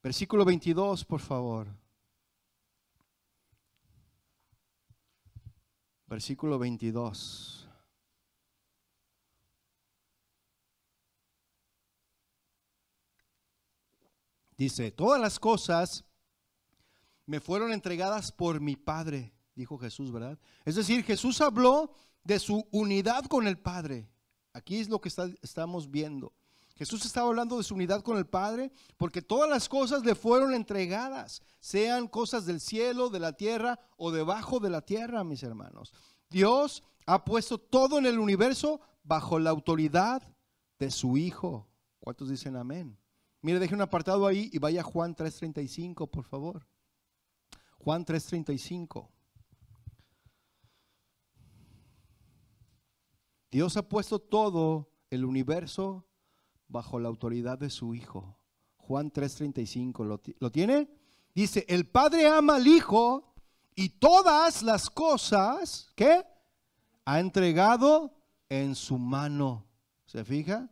Versículo 22, por favor. Versículo 22. Dice, todas las cosas me fueron entregadas por mi Padre, dijo Jesús, ¿verdad? Es decir, Jesús habló de su unidad con el Padre. Aquí es lo que estamos viendo. Jesús estaba hablando de su unidad con el Padre, porque todas las cosas le fueron entregadas, sean cosas del cielo, de la tierra o debajo de la tierra, mis hermanos. Dios ha puesto todo en el universo bajo la autoridad de su Hijo. ¿Cuántos dicen amén? Mire, deje un apartado ahí y vaya a Juan 3:35, por favor. Juan 3:35. Dios ha puesto todo el universo bajo la autoridad de su Hijo. Juan 3:35, ¿lo tiene? Dice, el Padre ama al Hijo y todas las cosas, ¿qué? Ha entregado en su mano. ¿Se fija?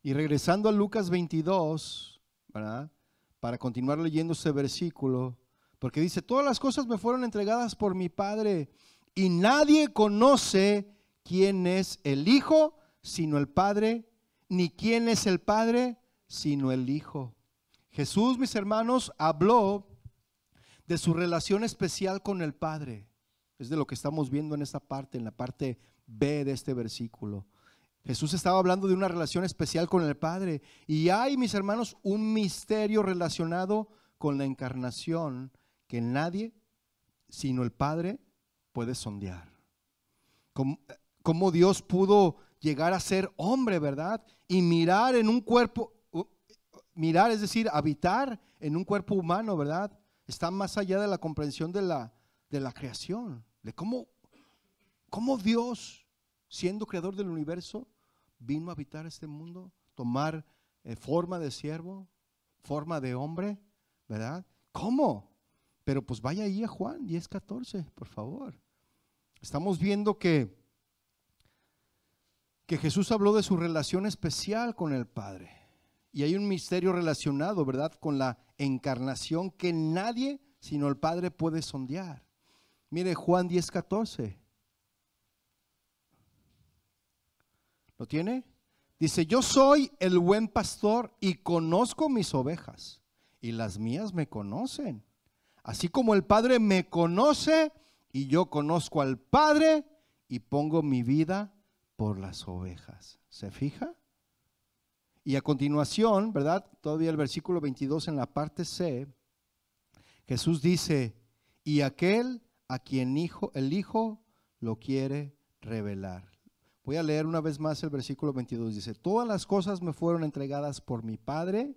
Y regresando a Lucas 22, ¿verdad? Para continuar leyendo ese versículo, porque dice, todas las cosas me fueron entregadas por mi Padre y nadie conoce quién es el Hijo sino el Padre, ni quién es el Padre sino el Hijo. Jesús, mis hermanos, habló de su relación especial con el Padre. Es de lo que estamos viendo en esta parte, en la parte B de este versículo. Jesús estaba hablando de una relación especial con el Padre. Y hay, mis hermanos, un misterio relacionado con la encarnación que nadie, sino el Padre, puede sondear. Cómo Dios pudo llegar a ser hombre, ¿verdad? Y mirar en un cuerpo, mirar, es decir, habitar en un cuerpo humano, ¿verdad? Está más allá de la comprensión de la creación. De cómo Dios, siendo creador del universo, vino a habitar este mundo, tomar forma de siervo, forma de hombre, ¿verdad? ¿Cómo? Pero pues vaya ahí a Juan 10:14, por favor. Estamos viendo que Jesús habló de su relación especial con el Padre. Y hay un misterio relacionado, ¿verdad?, con la encarnación que nadie sino el Padre puede sondear. Mire Juan 10:14. ¿Lo tiene? Dice, yo soy el buen pastor y conozco mis ovejas y las mías me conocen. Así como el Padre me conoce y yo conozco al Padre y pongo mi vida por las ovejas. ¿Se fija? Y a continuación, ¿verdad? Todavía el versículo 22 en la parte C, Jesús dice, y aquel a quien el Hijo lo quiere revelar. Voy a leer una vez más el versículo 22. Dice, todas las cosas me fueron entregadas por mi Padre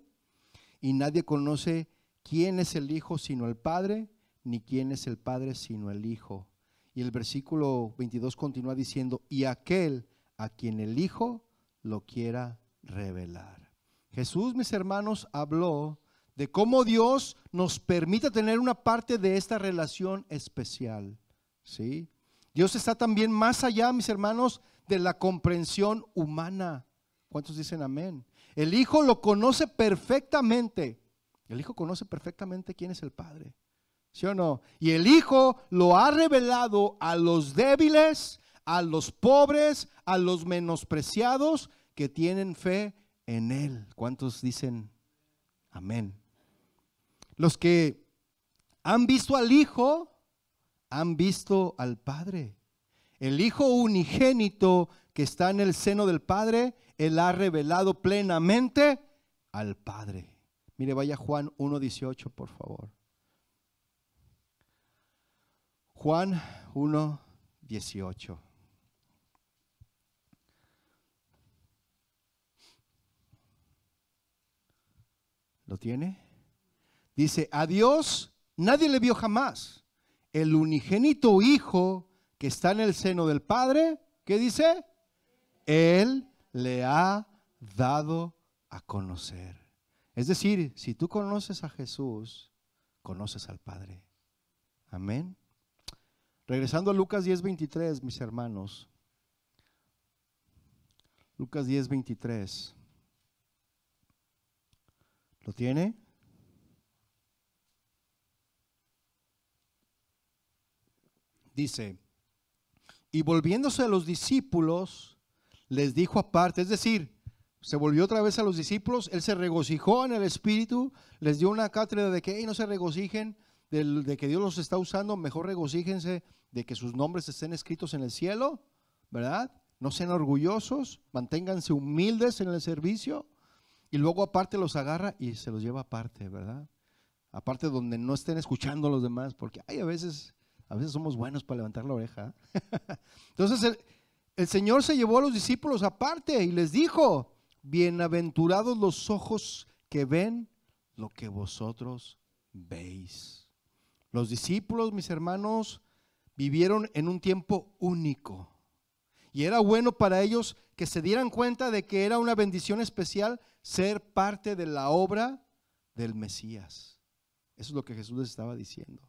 y nadie conoce quién es el Hijo sino el Padre, ni quién es el Padre sino el Hijo. Y el versículo 22 continúa diciendo, y aquel a quien el Hijo lo quiera revelar. Jesús, mis hermanos, habló de cómo Dios nos permite tener una parte de esta relación especial, ¿sí? Dios está también más allá, mis hermanos, de la comprensión humana. ¿Cuántos dicen amén? El Hijo lo conoce perfectamente. El Hijo conoce perfectamente quién es el Padre. ¿Sí o no? Y el Hijo lo ha revelado a los débiles, a los pobres, a los menospreciados que tienen fe en Él. ¿Cuántos dicen amén? Los que han visto al Hijo, han visto al Padre. El Hijo unigénito que está en el seno del Padre, Él ha revelado plenamente al Padre. Mire, vaya Juan 1:18, por favor. Juan 1:18. ¿Lo tiene? Dice, a Dios nadie le vio jamás. El unigénito Hijo que está en el seno del Padre, ¿qué dice? Él le ha dado a conocer. Es decir, si tú conoces a Jesús, conoces al Padre. Amén. Regresando a Lucas 10:23, mis hermanos. Lucas 10:23. ¿Lo tiene? Dice, y volviéndose a los discípulos, les dijo aparte, es decir, se volvió otra vez a los discípulos, Él se regocijó en el Espíritu, les dio una cátedra de que no se regocijen de que Dios los está usando, mejor regocíjense de que sus nombres estén escritos en el cielo, ¿verdad? No sean orgullosos, manténganse humildes en el servicio, y luego aparte los agarra y se los lleva aparte, ¿verdad? Aparte donde no estén escuchando a los demás, porque hay a veces somos buenos para levantar la oreja. Entonces el Señor se llevó a los discípulos aparte y les dijo, bienaventurados los ojos que ven lo que vosotros veis. Los discípulos, mis hermanos, vivieron en un tiempo único. Y era bueno para ellos que se dieran cuenta de que era una bendición especial ser parte de la obra del Mesías. Eso es lo que Jesús les estaba diciendo.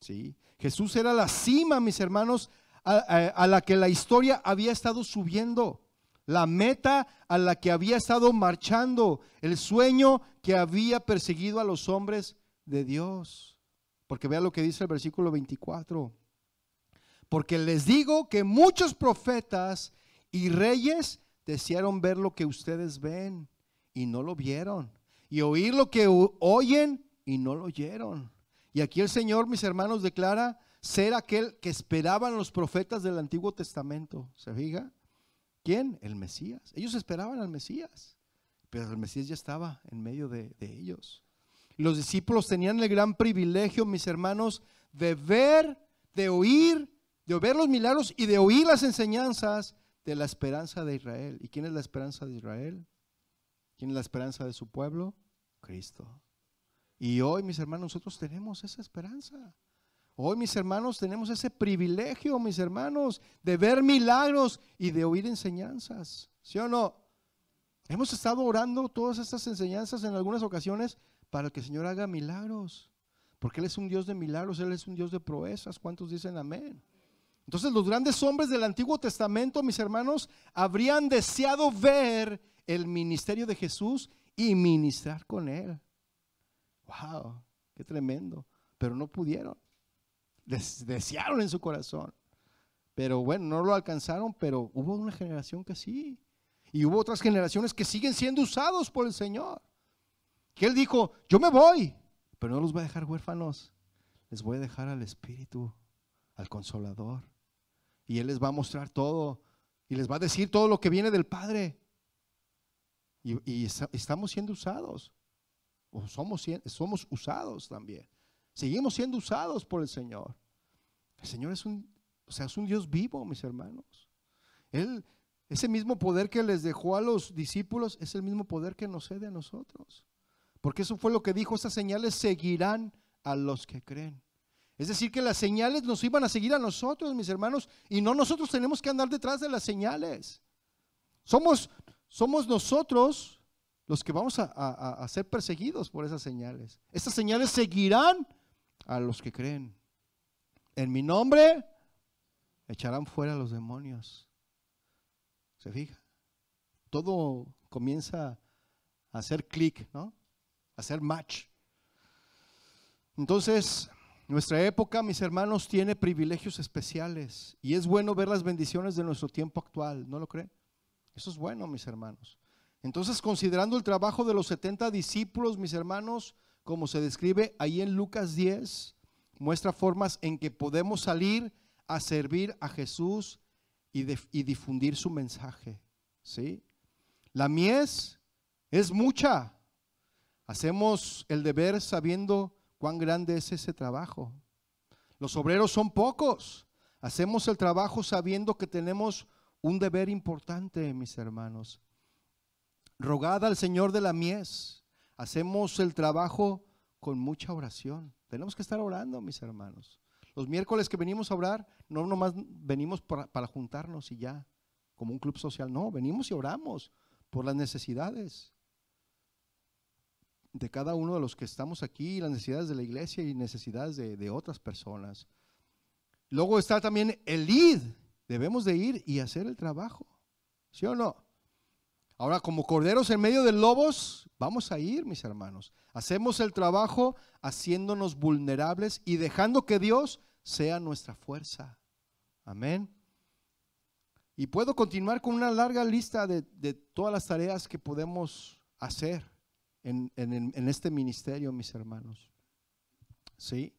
¿Sí? Jesús era la cima, mis hermanos, a la que la historia había estado subiendo, la meta a la que había estado marchando, el sueño que había perseguido a los hombres de Dios. Porque vea lo que dice el versículo 24. Porque les digo que muchos profetas y reyes desearon ver lo que ustedes ven y no lo vieron, y oír lo que oyen y no lo oyeron. Y aquí el Señor, mis hermanos, declara ser aquel que esperaban los profetas del Antiguo Testamento. ¿Se fija? ¿Quién? El Mesías. Ellos esperaban al Mesías, pero el Mesías ya estaba en medio de ellos. Los discípulos tenían el gran privilegio, mis hermanos, de ver, de oír, de ver los milagros y de oír las enseñanzas de la esperanza de Israel. ¿Y quién es la esperanza de Israel? ¿Quién es la esperanza de su pueblo? Cristo. Y hoy, mis hermanos, nosotros tenemos esa esperanza. Hoy, mis hermanos, tenemos ese privilegio, mis hermanos, de ver milagros y de oír enseñanzas. ¿Sí o no? Hemos estado orando todas estas enseñanzas en algunas ocasiones para que el Señor haga milagros, porque Él es un Dios de milagros, Él es un Dios de proezas. ¿Cuántos dicen amén? Entonces los grandes hombres del Antiguo Testamento, mis hermanos, habrían deseado ver el ministerio de Jesús y ministrar con Él. ¡Wow! ¡Qué tremendo! Pero no pudieron. Desearon en su corazón. Pero bueno, no lo alcanzaron, pero hubo una generación que sí. Y hubo otras generaciones que siguen siendo usados por el Señor. Que Él dijo, yo me voy, pero no los voy a dejar huérfanos. Les voy a dejar al Espíritu, al Consolador. Y Él les va a mostrar todo. Y les va a decir todo lo que viene del Padre. Y estamos siendo usados. O somos usados también. Seguimos siendo usados por el Señor. El Señor es un Dios vivo, mis hermanos. Ese mismo poder que les dejó a los discípulos es el mismo poder que nos cede a nosotros. Porque eso fue lo que dijo, estas señales seguirán a los que creen. Es decir, que las señales nos iban a seguir a nosotros, mis hermanos, y no nosotros tenemos que andar detrás de las señales. Somos nosotros los que vamos a ser perseguidos por esas señales. Estas señales seguirán a los que creen. En mi nombre echarán fuera a los demonios. ¿Se fija? Todo comienza a hacer clic, ¿no? A hacer match. Entonces, Nuestra época, mis hermanos, tiene privilegios especiales y es bueno ver las bendiciones de nuestro tiempo actual, ¿no lo creen? Eso es bueno, mis hermanos. Entonces, considerando el trabajo de los 70 discípulos, mis hermanos, como se describe ahí en Lucas 10, muestra formas en que podemos salir a servir a Jesús y difundir su mensaje, ¿sí? La mies es mucha. Hacemos el deber sabiendo cuán grande es ese trabajo. Los obreros son pocos. Hacemos el trabajo sabiendo que tenemos un deber importante, mis hermanos. Rogad al Señor de la mies. Hacemos el trabajo con mucha oración. Tenemos que estar orando, mis hermanos. Los miércoles que venimos a orar, no nomás venimos para juntarnos y ya, como un club social. No, venimos y oramos por las necesidades de cada uno de los que estamos aquí, las necesidades de la iglesia y necesidades de otras personas. Luego está también el ir. Debemos de ir y hacer el trabajo, ¿sí o no? Ahora, como corderos en medio de lobos, vamos a ir, mis hermanos. Hacemos el trabajo haciéndonos vulnerables y dejando que Dios sea nuestra fuerza. Amén. Y puedo continuar con una larga lista de todas las tareas que podemos hacer en este ministerio, mis hermanos. ¿Sí?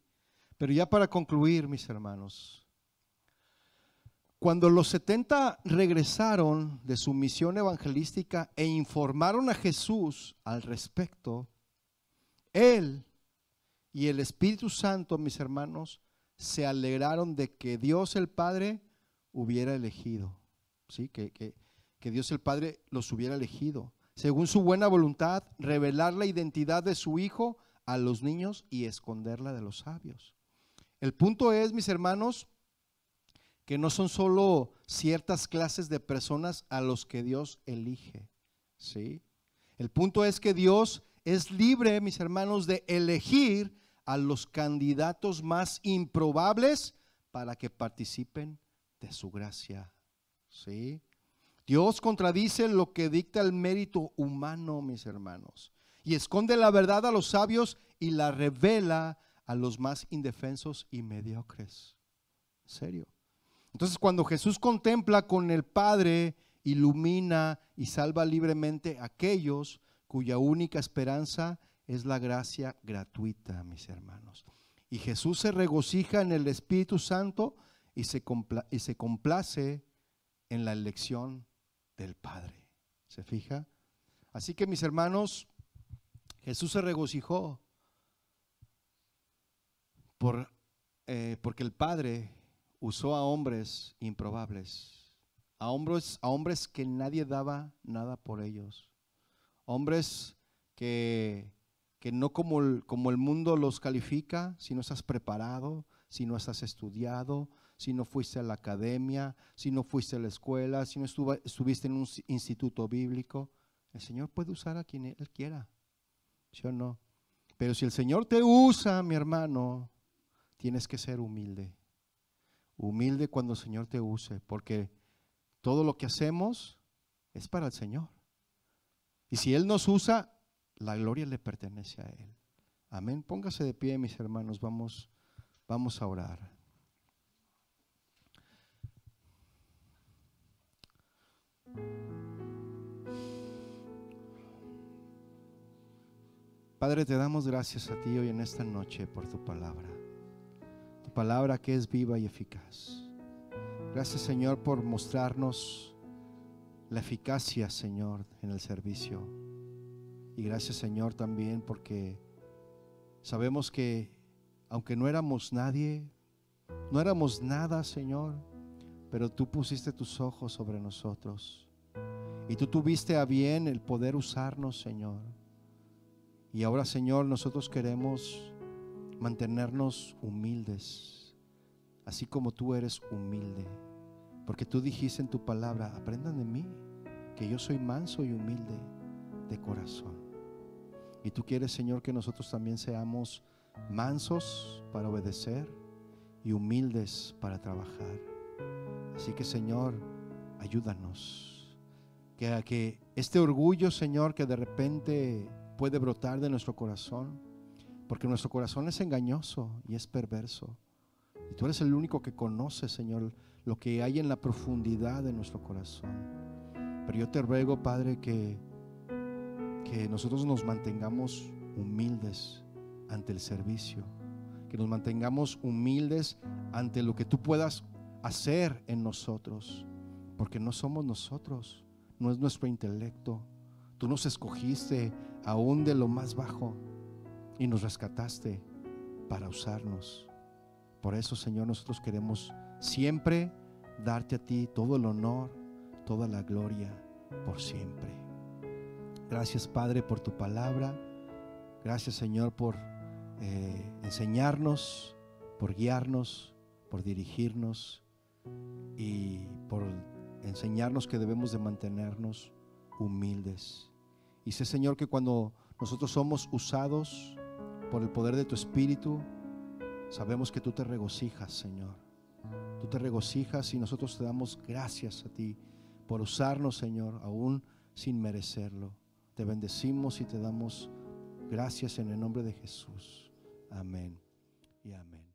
Pero ya para concluir, mis hermanos, cuando los 70 regresaron de su misión evangelística e informaron a Jesús al respecto, Él y el Espíritu Santo, mis hermanos, se alegraron de que Dios el Padre hubiera elegido, ¿sí? Que Dios el Padre los hubiera elegido, según su buena voluntad, revelar la identidad de su Hijo a los niños y esconderla de los sabios. El punto es, mis hermanos, que no son solo ciertas clases de personas a los que Dios elige, ¿sí? El punto es que Dios es libre, mis hermanos, de elegir a los candidatos más improbables para que participen de su gracia, ¿sí? Dios contradice lo que dicta el mérito humano, mis hermanos, y esconde la verdad a los sabios y la revela a los más indefensos y mediocres. ¿En serio? Entonces, cuando Jesús contempla con el Padre, ilumina y salva libremente a aquellos cuya única esperanza es la gracia gratuita, mis hermanos. Y Jesús se regocija en el Espíritu Santo y se complace en la elección del Padre. ¿Se fija? Así que, mis hermanos, Jesús se regocijó porque el Padre usó a hombres improbables, a hombres que nadie daba nada por ellos, hombres que no como el mundo los califica, si no estás preparado, si no estás estudiado, si no fuiste a la academia, si no fuiste a la escuela, si no estuviste en un instituto bíblico. El Señor puede usar a quien Él quiera, ¿sí o no? Pero si el Señor te usa, mi hermano, tienes que ser humilde. Humilde cuando el Señor te use, porque todo lo que hacemos es para el Señor. Y si Él nos usa, la gloria le pertenece a Él. Amén. Póngase de pie, mis hermanos, vamos a orar. Padre, te damos gracias a ti hoy en esta noche por tu palabra. Tu palabra que es viva y eficaz. Gracias, Señor, por mostrarnos la eficacia, Señor, en el servicio. Y gracias, Señor, también porque sabemos que aunque no éramos nadie, no éramos nada, Señor, pero tú pusiste tus ojos sobre nosotros y tú tuviste a bien el poder usarnos, Señor. Y ahora, Señor, nosotros queremos mantenernos humildes, así como tú eres humilde, porque tú dijiste en tu palabra: aprendan de mí, que yo soy manso y humilde de corazón. Y tú quieres, Señor, que nosotros también seamos mansos para obedecer y humildes para trabajar. Así que, Señor, ayúdanos, que este orgullo, Señor, que de repente puede brotar de nuestro corazón, porque nuestro corazón es engañoso y es perverso. Y tú eres el único que conoce, Señor, lo que hay en la profundidad de nuestro corazón. Pero yo te ruego, Padre, que nosotros nos mantengamos humildes ante el servicio, que nos mantengamos humildes ante lo que tú puedas hacer en nosotros, porque no somos nosotros, no es nuestro intelecto. Tú nos escogiste aún de lo más bajo y nos rescataste para usarnos. Por eso, Señor, nosotros queremos siempre darte a ti todo el honor, toda la gloria, por siempre. Gracias, Padre, por tu palabra. Gracias, Señor, por enseñarnos, por guiarnos, por dirigirnos y por enseñarnos que debemos de mantenernos humildes. Y sé, Señor, que cuando nosotros somos usados por el poder de tu Espíritu, sabemos que tú te regocijas, Señor. Tú te regocijas y nosotros te damos gracias a ti por usarnos, Señor, aún sin merecerlo. Te bendecimos y te damos gracias en el nombre de Jesús. Amén y amén.